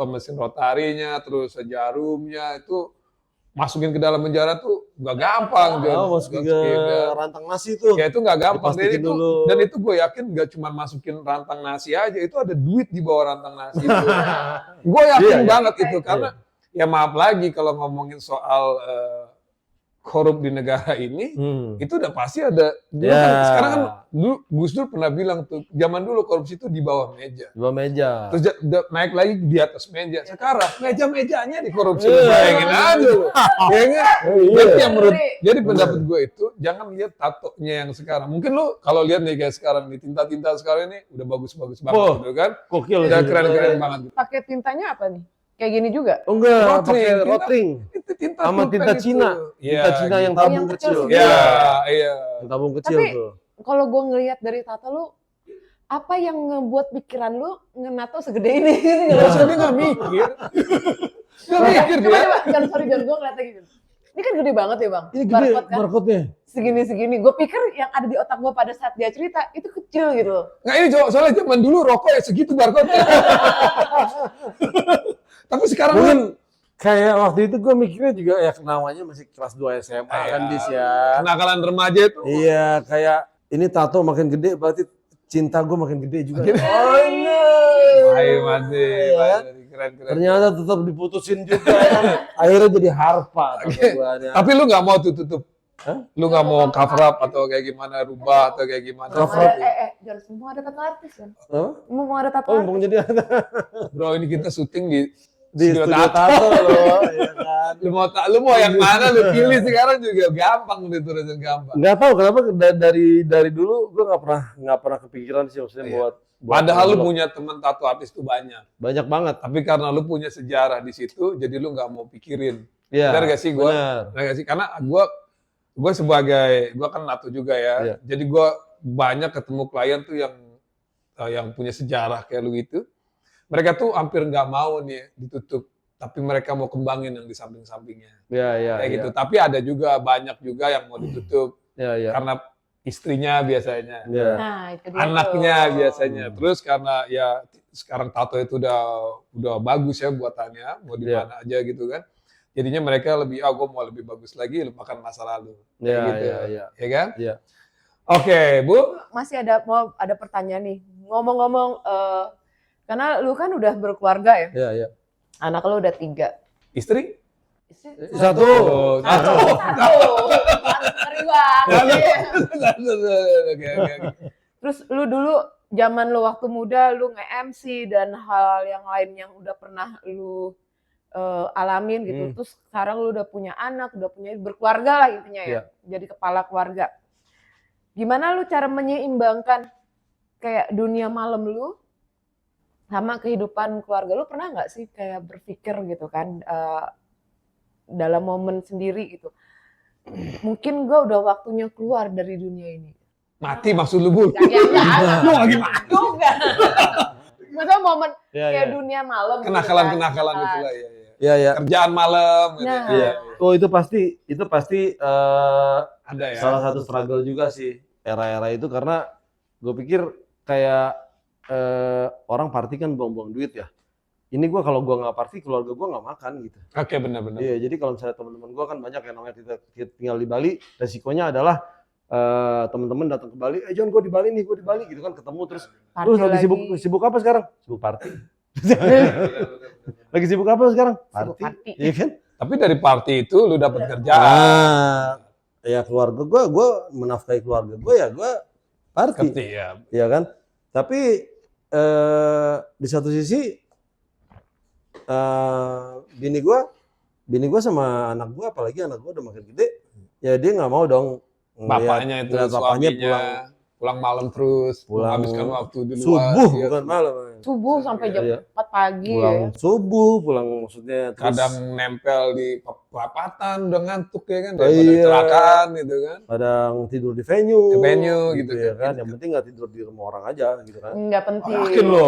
mesin rotarinya, terus jarumnya itu masukin ke dalam penjara tuh gak gampang. John. Masukin ke rantang nasi tuh. Ya itu nggak gampang. Diplastikin dulu. Dan itu gue yakin nggak cuma masukin rantang nasi aja, itu ada duit di bawah rantang nasi itu. Gue yakin Iya, banget itu karena ya maaf lagi kalau ngomongin soal korup di negara ini, itu udah pasti ada. Dulu Ya. kan, sekarang kan dulu Gus Dur pernah bilang tuh, zaman dulu korupsi itu di bawah meja. Di bawah meja. Terus naik lagi di atas meja. Sekarang meja-mejanya dikorupsi. Iya. Bayangin aja loh. Ya nggak? Iya. Jadi yang menurut, Bener. jadi pendapat gue itu jangan lihat tatonya yang sekarang. Mungkin lo kalau lihat nih kayak sekarang nih tinta-tinta sekarang ini udah bagus-bagus banget Oh. gitu kan. Gokil. Udah sih. keren-keren banget. pakai tintanya apa nih? Kayak gini juga. Oh enggak, Rotring. pakai Tinta- rotring. Itu tinta Sama pulpen tinta itu. Cina. Iya, Tinta Cina yang gitu. tabung Yang kecil kecil. segini. Iya, iya. Yang tabung kecil Tapi- tuh. Kalau gue ngelihat dari tato lu, apa yang ngebuat pikiran lu ngenato segede ini? Terus dia nggak mikir. Nggak mikir Coba, dia. coba, jangan sorry, jangan gue ngeliatnya gitu. Ini kan gede banget ya bang, Ini gede barcode kan? barcode-nya. Segini-segini. Gue pikir yang ada di otak gue pada saat dia cerita, itu kecil gitu. Nggak ini soalnya zaman dulu rokok ya segitu barcode. Tapi sekarang Mungkin Kayak waktu itu gue mikirnya juga ya namanya masih kelas 2 SMA kan Iya. Dis ya. Kenakalan remaja itu. Iya, kayak ini tato makin gede berarti cinta gue makin gede juga. Makin- Oh no. Ayo mati. Iya. Keren. Ternyata tetap diputusin juga kan. Akhirnya jadi harpa tato guanya. Tapi lu nggak mau tutup. Hah? Lu nggak mau cover up atau kayak gimana, rubah atau kayak gimana? Cover up. Jangan semua ada tato artis kan? Hah? Mau ada tato Oh, artis. mau jadi Bro, ini kita syuting di di studio studio tato loh, ya kan. Lu mau yang mana lu pilih sekarang juga gampang diturunin gampang. Nggak tahu kenapa dari dulu gue nggak pernah kepikiran sih maksudnya Iya. buat Padahal lu vlog. punya teman tato artis tuh banyak. Banyak banget. Tapi karena lu punya sejarah di situ, jadi lu nggak mau pikirin. Iya. Benar gak sih gua? Benar. Benar gak sih? Karena gua sebagai gua kan nato juga ya. Iya. Jadi gua banyak ketemu klien tuh yang punya sejarah kayak lu gitu. Mereka tuh hampir nggak mau nih ditutup, tapi mereka mau kembangin yang di samping-sampingnya. Iya. Kayak gitu. Tapi ada juga banyak juga yang mau ditutup Iya. karena istrinya biasanya. Iya. Nah, itu dia Anaknya tuh. biasanya. Terus karena ya sekarang tato itu udah bagus ya buatannya, mau di Iya. mana aja gitu kan. Jadinya mereka lebih, gue mau lebih bagus lagi, lupakan masa lalu. Kayak Iya, gitu. iya. Ya kan? Iya. Oke, Bu. Masih ada pertanyaan nih. Ngomong-ngomong, karena lu kan udah berkeluarga ya. Iya. Anak lu udah 3. Istri? Istri- Satu. Satu. Ngeri banget. Oke. Terus lu dulu zaman lu waktu muda lu nge-MC dan hal yang lain yang udah pernah lu alamin gitu. Terus sekarang lu udah punya anak, udah punya berkeluarga lah intinya ya. Iya. Jadi kepala keluarga. Gimana lu cara menyeimbangkan kayak dunia malam lu sama kehidupan keluarga lu? Pernah nggak sih kayak berpikir gitu kan dalam momen sendiri gitu, mungkin gue udah waktunya keluar dari dunia ini. Mati maksud lu, Bu? Jangan. Lu lagi mati. Juga. Maksudnya momen Iya. kayak dunia malam. gitu Kenakalan-kenakalan kan. gitu lah. Iya. Kerjaan malam. Gitu. Nah. Iya. Oh itu pasti Ada ya. salah satu struggle juga sih era-era itu karena gue pikir kayak orang party kan buang-buang duit ya. Ini gue kalau gue nggak party keluarga gue nggak makan gitu. Oke, benar-benar. Iya jadi kalau misalnya teman-teman gue kan banyak yang namanya kita tinggal di Bali, resikonya adalah teman-teman datang ke Bali, John gue di Bali nih, gue di Bali gitu kan ketemu terus, Party lu lagi sibuk apa sekarang? Sibuk party. Lagi sibuk apa sekarang? Sibuk Party. party. Iya kan? Tapi dari party itu lu dapat kerjaan. Ya keluarga gue menafkahi keluarga gue ya gue party, Ngerti ya. ya kan. Tapi di satu sisi bini gue sama anak gue, apalagi anak gue udah makin gede, ya dia nggak mau dong Bapaknya itu ngeliat bapaknya suaminya pulang malam terus, pulang menghabiskan waktu di luar. subuh ya. bukan malam. Subuh sampai jam Iya. 4 pagi Pulang ya. subuh, pulang maksudnya terus Kadang nempel di perapatan udah ngantuk ya kan, Oh, daripada iya. kecelakaan gitu kan. kadang tidur di venue, Di venue gitu ya kan. kan. Yang penting nggak tidur di rumah orang aja gitu kan. Nggak penting. Yakin lo?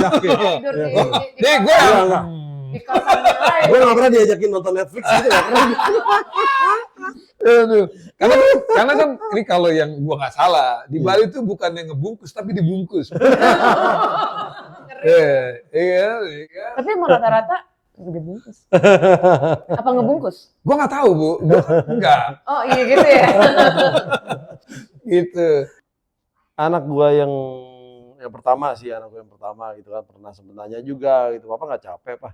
Yakin. Tidur di Nih gue Enggak. di kosan yang lain. Gue nggak pernah diajakin nonton Netflix gitu, nggak pernah. Aduh. Karena kan ini kalau yang gua nggak salah di Bali itu bukan yang ngebungkus tapi dibungkus. Iya. Tapi emang rata-rata dibungkus. Apa ngebungkus? Gua nggak tahu, Bu. Gua enggak Oh iya gitu ya. gitu. Anak gua yang pertama sih, anak gua yang pertama gitu kan, pernah sempet nanya juga gitu, Papa nggak capek, Pak?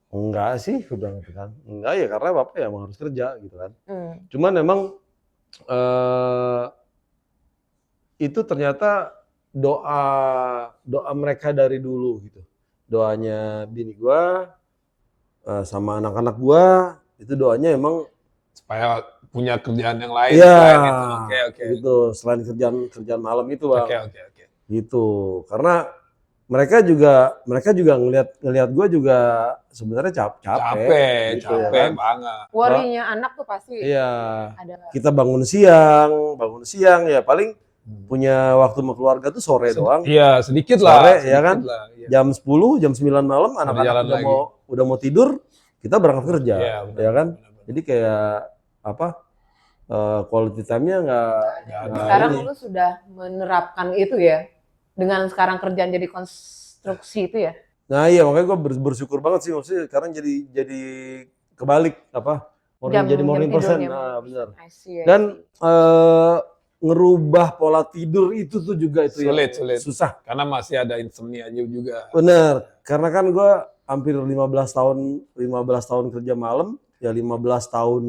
Enggak sih, udah gitu kan. Enggak ya karena Bapak ya emang harus kerja gitu kan. Cuman memang itu ternyata doa mereka dari dulu gitu. Doanya bini gua sama anak-anak gua itu doanya emang Supaya punya kerjaan yang lain iya selain itu. Oke. gitu, selain kerjaan malam itu, Bang. Oke. Gitu. Karena mereka juga ngelihat gue juga sebenarnya capek gitu, ya Capek kan? banget. Worry-nya anak tuh pasti Iya. ada. Kita bangun siang ya paling punya waktu sama keluarga tuh sore doang. Iya, sedikit Sore, lah. ya kan? Lah, iya. Jam 10, jam 9 malam anak-anak jalan lagi. udah mau tidur, kita berangkat kerja. Iya, benar, ya kan? benar. Jadi kayak apa? Quality time-nya nggak Sekarang ini. lu sudah menerapkan itu ya. Dengan sekarang kerjaan jadi konstruksi itu ya. Nah iya makanya gue bersyukur banget sih maksudnya sekarang jadi kebalik apa jadi morning person. tidurnya. Nah benar. I see. Dan ngerubah pola tidur itu tuh juga itu Sulit. yang susah. Karena masih ada insomnia juga. Bener, karena kan gue hampir 15 tahun kerja malam, ya 15 tahun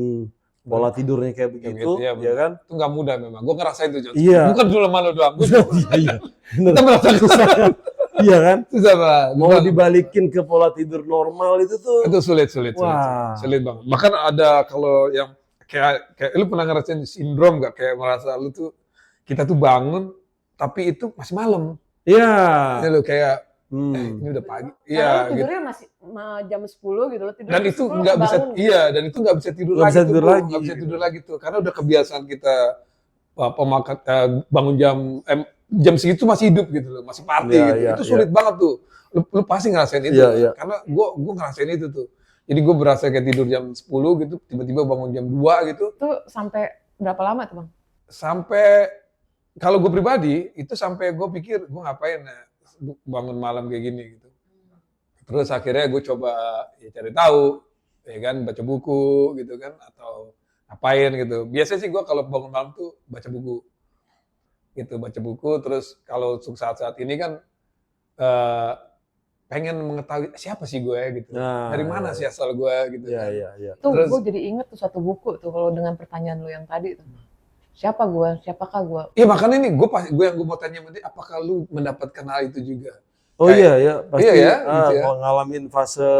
pola tidurnya kayak begitu, Iya, ya kan? Itu nggak mudah memang. Gue ngerasain itu, John. Iya. Bukan dulu malu doang. Iya, bener. Kita merasa Susah kan? Iya kan? susah Pak. Mau dibalikin ke pola tidur normal itu tuh, Itu sulit Wah. banget. Bahkan ada kalau yang kayak lu pernah ngerasain sindrom nggak, kayak merasa lu tuh kita tuh bangun tapi itu masih malam. iya. Ini lu kayak ini udah pagi. Iya, Iya gitu. tidurnya masih jam 10 gitu loh. Tidur Dan jam itu 10 nggak bisa kebangun. dan itu nggak bisa tidur Nggak lagi bisa tuh, tidur Bu. lagi. Nggak bisa tidur lagi tuh karena udah kebiasaan kita bangun jam segitu masih hidup gitu loh, masih party Iya, gitu. iya, Itu sulit banget tuh. Lu pasti ngerasain itu. Iya, iya. Karena gua ngerasain itu tuh. Jadi gue berasa kayak tidur jam 10 gitu, tiba-tiba bangun jam 2 gitu. Itu sampai berapa lama tuh, Bang? Sampai kalau gue pribadi itu sampai gue pikir gue ngapain ya bangun malam kayak gini gitu. Terus akhirnya gue coba ya cari tahu, ya kan, baca buku gitu kan, atau ngapain gitu. Biasanya sih gue kalau bangun malam tuh baca buku, gitu, baca buku. Terus kalau saat-saat ini kan pengen mengetahui siapa sih gue gitu, Nah, dari mana sih asal gue gitu. Iya, kan. iya. Tuh Terus- gue jadi inget tuh satu buku tuh kalau dengan pertanyaan lu yang tadi tuh. Siapa gue? Siapakah gue? Iya makanya ini gue yang gue mau tanya nanti, apakah lu mendapatkan hal itu juga? Oh iya, pasti Iya ya, gitu ya. kalau ngalamin fase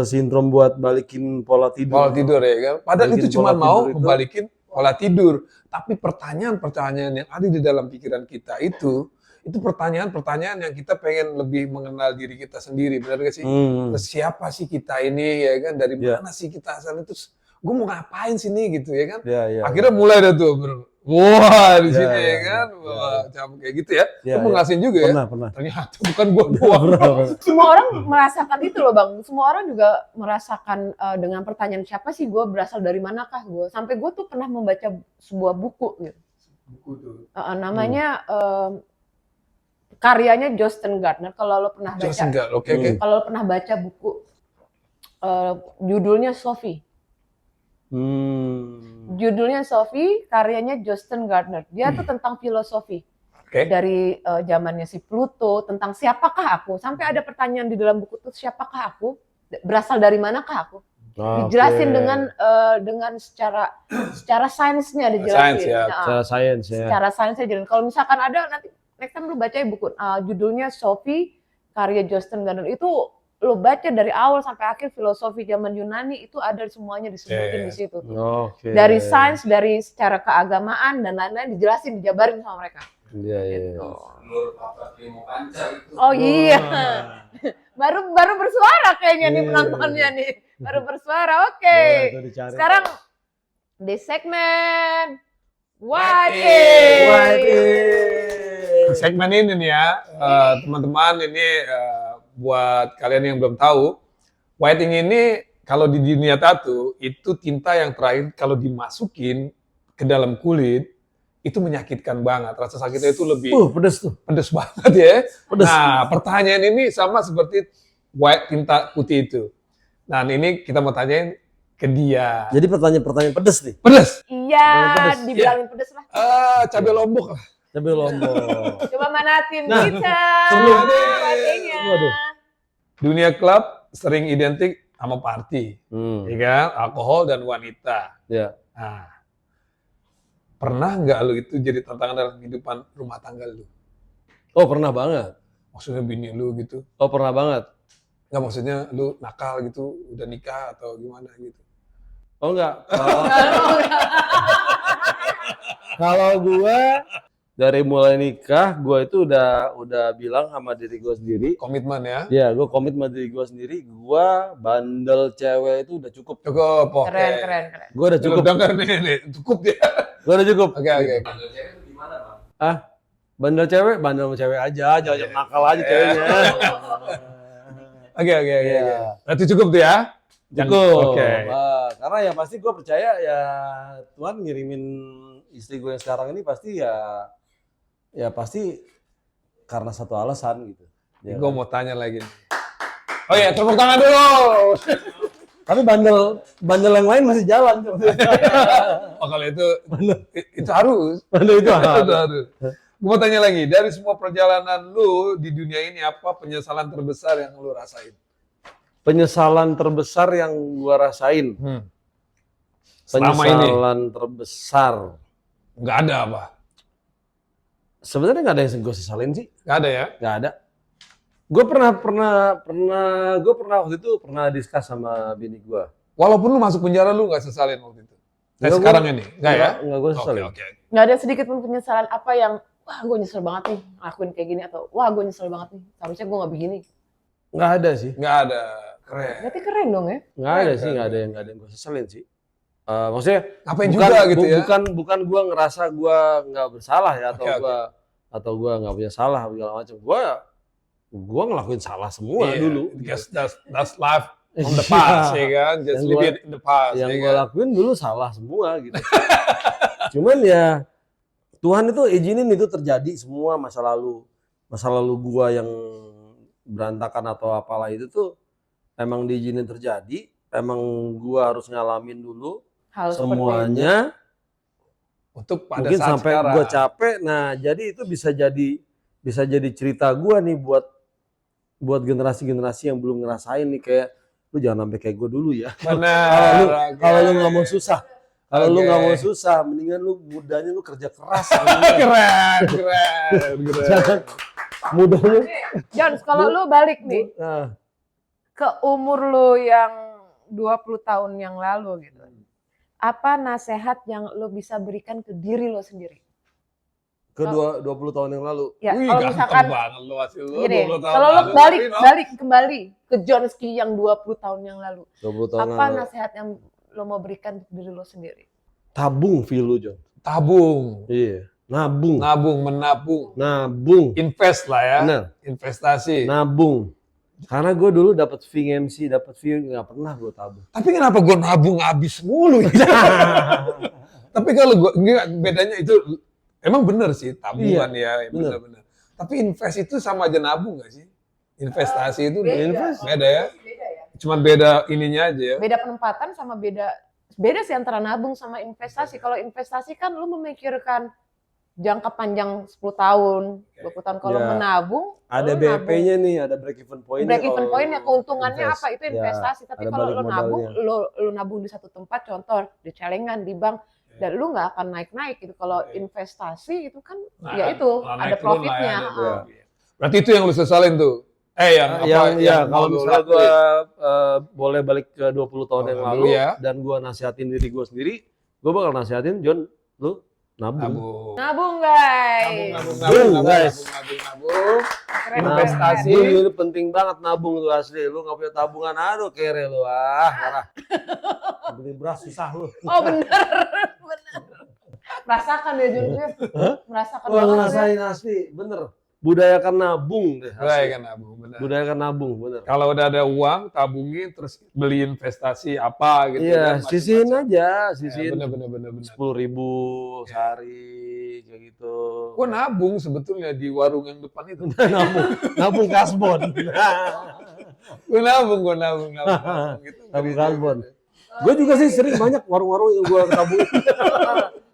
sindrom buat balikin pola tidur. Pola tidur ya kan. Padahal Balikin itu cuma pola mau tidur itu. membalikin pola tidur. Tapi pertanyaan-pertanyaan yang ada di dalam pikiran kita itu pertanyaan-pertanyaan yang kita pengen lebih mengenal diri kita sendiri. Benar gak sih? Terus siapa sih kita ini ya kan? Dari Iya. mana sih kita asal itu? Gue mau ngapain sini gitu ya kan? Iya. Akhirnya mulai dah tuh wah di Iya, sini iya, ya kan? iya. Wah, macam kayak gitu ya. Iya, Lu mau iya. ngasihin juga ya? Pernah. Ternyata bukan gue doang. Pernah. Semua orang merasakan itu loh, Bang. Semua orang juga merasakan dengan pertanyaan siapa sih gue, berasal dari manakah gue. Sampai gue tuh pernah membaca sebuah buku gitu. Buku tuh. Namanya karyanya Justin Gardner. Kalau lo pernah baca, Jelas enggak? Oke. kalau lo pernah baca buku judulnya Sophie. Judulnya Sophie, karyanya Justin Gardner. Dia tuh tentang filosofi. Oke. Dari zamannya si Pluto, tentang siapakah aku. Sampai ada pertanyaan di dalam buku itu, siapakah aku? Berasal dari manakah aku? Dijelasin dengan secara sainsnya dijelasin. Sains ya. Secara sains ya. Secara sainsnya dijelasin. Kalau misalkan ada, nanti next time lu baca buku judulnya Sophie, karya Justin Gardner. Itu lo baca dari awal sampai akhir, filosofi zaman Yunani itu ada semuanya disebutin di situ. Oke. Dari sains, dari secara keagamaan dan lain-lain dijelasin, dijabarin sama mereka. Iya. Oh iya. baru bersuara kayaknya nih Iya. penontonnya nih. Baru bersuara. Oke. Sekarang di segmen Di segmen ini nih ya, teman-teman, ini buat kalian yang belum tahu, whitening ini kalau di dunia tato itu tinta yang terakhir kalau dimasukin ke dalam kulit itu menyakitkan banget. Rasa sakitnya itu lebih Pedes tuh. pedes banget ya. Pedes. Nah, pertanyaan ini sama seperti white tinta putih itu. Nah, ini kita mau tanyain ke dia. Jadi pertanyaan pedes nih. Pedes. Iya, Pedes. dibilangin pedes lah. Cabai lombok. Cabai lombok. Coba mana tim Nah, kita? sebelum- Whitingnya. Waduh. Dunia klub sering identik sama party, Hmm. ya kan? Alkohol dan wanita. Ya. Nah, pernah nggak lu itu jadi tantangan dalam kehidupan rumah tangga lu? Oh pernah banget. Maksudnya bini lu gitu? Oh pernah banget. Nggak, maksudnya lu nakal gitu, udah nikah atau gimana gitu? Oh enggak. Kalau gua dari mulai nikah, gua itu udah bilang sama diri gua sendiri. Komitmen ya? Ya, gua komit sama diri gua sendiri. Gua bandel cewek itu udah cukup. Cukup, oke. Keren. Gua udah Cukup cukup. denger nih, cukup ya. Gua udah cukup. Oke. Bandel cewek, bandel sama cewek aja, jangan nakal aja ceweknya. Oke. Iya. Berarti cukup tuh ya? Cukup. Oke. Karena ya pasti gue percaya ya Tuhan ngirimin istri gue yang sekarang ini pasti ya pasti karena satu alasan gitu. Ya Gue kan? mau tanya lagi. Oh iya, tepuk tangan dulu. Tapi bandel yang lain masih jalan. Oh kalau itu harus. Bandel itu Itu harus. Gue mau tanya lagi, dari semua perjalanan lu di dunia ini, apa penyesalan terbesar yang lu rasain? Penyesalan terbesar yang gua rasain. Selama ini? Penyesalan terbesar. Nggak ada apa? Sebenarnya nggak ada yang gue sesalin sih. Nggak ada ya? Nggak ada. Gue pernah waktu itu pernah diskus sama bini gue. Walaupun lu masuk penjara, lu nggak sesalin waktu itu? Nggak, Sekarang ini? Nggak ya? Nggak gue sesalin. Oke. Nggak ada sedikit pun penyesalan apa yang, wah gue nyesel banget nih ngelakuin kayak gini, atau wah gue nyesel banget nih, seharusnya gue nggak begini. Nggak ada sih. Nggak ada. Keren. Berarti keren dong ya? Nggak ada Keren, sih. keren. Nggak ada yang gue sesalin sih. Maksudnya Ngapain juga gitu ya? bukan gue ngerasa gue nggak bersalah ya, atau Oke. atau gue nggak punya salah segala macam. Gue ngelakuin salah semua Iya, dulu. because that's life from the past, ya kan? Just Yang leave gua- it in the past, Yang ya gue kan? lakuin dulu salah semua gitu. Cuman ya Tuhan itu izinin itu terjadi semua masa lalu gue yang berantakan atau apalah itu tuh emang diizinin terjadi. Emang gue harus ngalamin dulu Hal seperti itu. semuanya. Untuk pada Mungkin saat sampai sekarang. gue capek. Nah jadi itu bisa jadi cerita gue nih buat generasi-generasi yang belum ngerasain nih, kayak lu jangan sampai kayak gue dulu ya. Benar. Kalau lu nggak mau susah, kalau lu Oke. nggak mau susah, mendingan lu mudanya lu kerja keras. keren. Jangan mudanya. John, kalau lu balik nih Nah, ke umur lu yang 20 tahun yang lalu gitu, apa nasihat yang lu bisa berikan ke diri lu sendiri? ke 20 tahun yang lalu. Ya, Wih, kalau ganteng misalkan banget lu hasil lu. gini, 20 tahun kalau lu lalu, balik tapi, no? kembali ke John Ski yang 20 tahun yang lalu, 20 tahun apa lalu. nasihat yang lu mau berikan ke diri lu sendiri? Tabung feel lu, John. Tabung, Iya. Nabung. menabung, Nabung. invest lah ya, Bener. investasi. Nabung. Karena gue dulu dapat fee MC, dapat fee nggak pernah gue tabung. Tapi kenapa gue nabung habis mulu ya? Tapi kalau gue enggak, bedanya itu emang bener sih tabungan ya, bener. bener. Tapi invest itu sama aja nabung nggak sih? Investasi itu Beda. beda ya. Cuman beda ininya aja ya. Beda penempatan sama beda sih antara nabung sama investasi. Kalau investasi kan lu memikirkan jangka panjang 10 tahun, 20 tahun. Kalau Ya. menabung, Ada lu nabung. BEP-nya nih, ada break even point. Break even point-nya, keuntungannya invest. apa? Itu Ya, investasi. Tapi ada kalau balik lu nabung, modalnya. lu nabung di satu tempat, contoh di celengan, di bank, dan lu nggak akan naik-naik gitu. Kalau investasi itu kan, Nah, ya itu nah, ada naik turun lah profitnya. ya, ada Ah. profit. Berarti itu yang lu sesalin tuh. Yang mau kalau lu misalnya lakuin? gue boleh balik ke 20 tahun yang Dulu lalu ya. dan gue nasihatin diri gue sendiri, gue bakal nasihatin John, lu nabung. Nabung. Nabung guys. Guys. Nabung. Keren, Investasi. keren. Nabung itu penting banget, nabung tuh asli. Lu nggak punya tabungan, aduh kere lu, parah. Beli beras susah lu. Oh bener. Merasakan ya Jun, merasakan Gua banget ya. ngerasain asli, bener. Budayakan nabung deh. asli. Baik kan nabung, benar. Budayakan nabung, bener. Kalau udah ada uang, tabungin terus beli investasi apa gitu Iya, kan. sisihin macam-macam. aja, Ya, sisihin bener. 10.000 sehari kayak gitu. Gua nabung sebetulnya di warung yang depan itu. nabung kasbon. Gua nabung gitu. Nabung karbon. Gue juga sih sering banyak warung-warung yang gue tabung.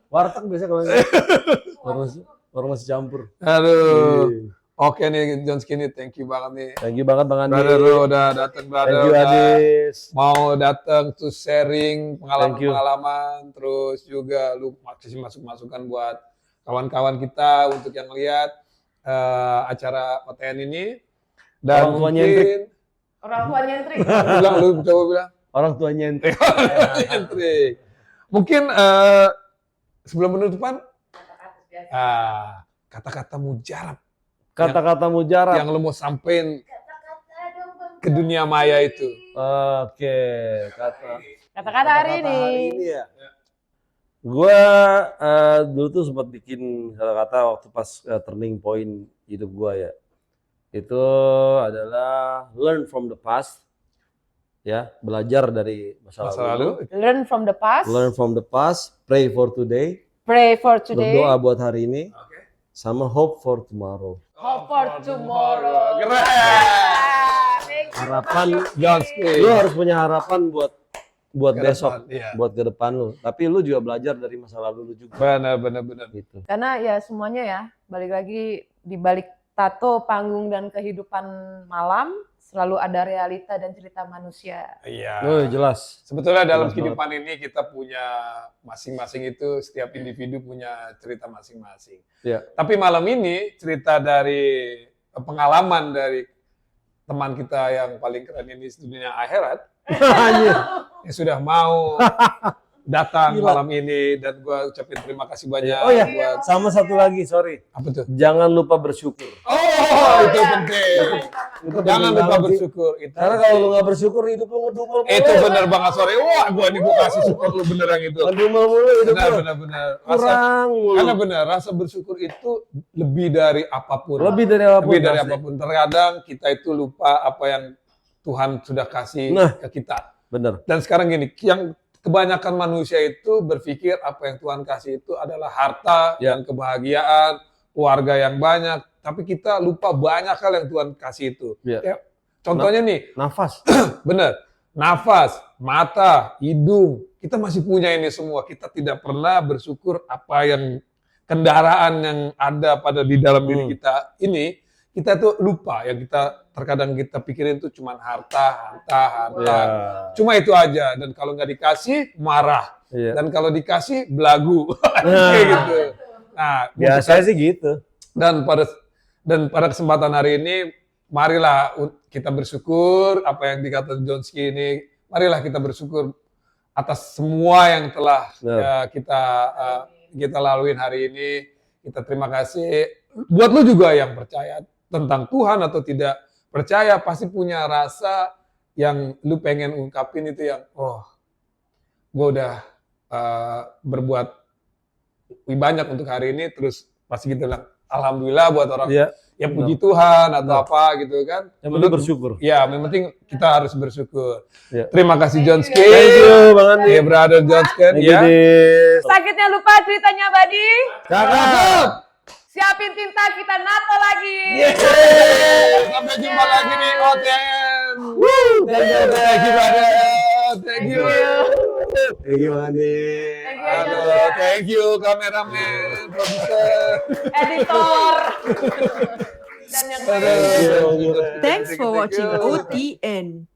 Warteg biasanya kalau warung nasi campur. Aduh. Iya. Oke nih John Skinny, thank you banget nih. Thank you banget Bang Andi. Brother lu udah datang, brother. Thank you udah Adis. mau datang to sharing Thank you. pengalaman-pengalaman, terus juga lu kasih masukan buat kawan-kawan kita untuk yang lihat acara OTN ini. Dan Orang tua mungkin Orang tua nyentrik. lu coba bilang Orang tua nyentek. nyentrik. Mungkin sebelum penutupan kata-kata mujarab Kata-kata mujarab. yang lu mau sampein ke dunia maya itu. Oke, Kata-kata hari ini. ya. Gua dulu tuh sempat bikin kata-kata waktu pas turning point hidup gua ya. Itu adalah learn from the past. Ya, belajar dari masa Masa lalu. lalu. Learn from the past. Learn from the past, pray for today, Pray for today. berdoa buat hari ini, Oke. sama hope for tomorrow. Hope for tomorrow. Keren. Thank you, Harapan Jonski. lu harus punya harapan buat Ke besok, depan, iya. buat ke depan lu. Tapi lu juga belajar dari masa lalu lu juga. Benar. Gitu. Karena ya semuanya ya, balik lagi di balik tato, panggung, dan kehidupan malam, selalu ada realita dan cerita manusia. Iya. Oh, jelas. Sebetulnya dalam Jelas kehidupan ini kita punya masing-masing itu, setiap individu punya cerita masing-masing. Iya. Tapi malam ini cerita dari pengalaman dari teman kita yang paling keren ini di dunia akhirat Anjir. yang sudah mau datang Gila. malam ini, dan gua ucapin terima kasih banyak. Oh ya, buat sama satu lagi, sorry. apa tuh? Jangan lupa bersyukur. Oh, itu penting. Itu Jangan penting lupa banget sih. bersyukur. Itu Karena kalau lu nggak bersyukur hidup lu ngedumel mulu. itu benar banget, sorry. Wah, gua nih gua kasih support lu bener yang itu. Ngedumel mulu hidup lu. Benar. Kurang mulu. Karena benar, rasa bersyukur itu lebih dari apapun. Lebih dari apapun. Lebih dari pasti. apapun. Terkadang kita itu lupa apa yang Tuhan sudah kasih Nah. ke kita. Bener. Dan sekarang gini, yang kebanyakan manusia itu berpikir apa yang Tuhan kasih itu adalah harta Ya. dan kebahagiaan, keluarga yang banyak. Tapi kita lupa banyak hal yang Tuhan kasih itu. Ya. Ya, contohnya nih, Nafas. benar, nafas, mata, hidung, kita masih punya ini semua. Kita tidak pernah bersyukur apa yang kendaraan yang ada pada di dalam diri kita ini. Kita tuh lupa, yang kita terkadang kita pikirin tuh cuma harta. Ya. Cuma itu aja. Dan kalau nggak dikasih marah, Iya. dan kalau dikasih belagu. Kayak Nah, gitu. Nah, biasanya sih gitu. dan pada kesempatan hari ini, marilah kita bersyukur apa yang dikatakan Jonski ini. Marilah kita bersyukur atas semua yang telah kita laluin hari ini. Kita terima kasih. Buat lu juga yang percaya tentang Tuhan atau tidak percaya, pasti punya rasa yang lu pengen ungkapin itu yang, oh, gue udah berbuat lebih banyak untuk hari ini, terus pasti kita bilang, alhamdulillah buat orang Iya. ya puji Tuhan atau Benar. apa gitu kan. Yang penting bersyukur. Ya, yang penting kita harus bersyukur. Ya. Terima kasih Jonski. Thank you, Bang Andi. Ya, brother Jonski. Thank you, Ya. Dis. Sakitnya lupa ceritanya Badi. Cakep. Siapin tinta, kita nato lagi. Sampai jumpa lagi di OTN. Thank you, Thank you, brother. Thank you. Thank you, Bang Andi. Thank you, Aduh, thank you kameramen, produser. Editor. Dan yang lain. Thank you. Thanks for watching OTN.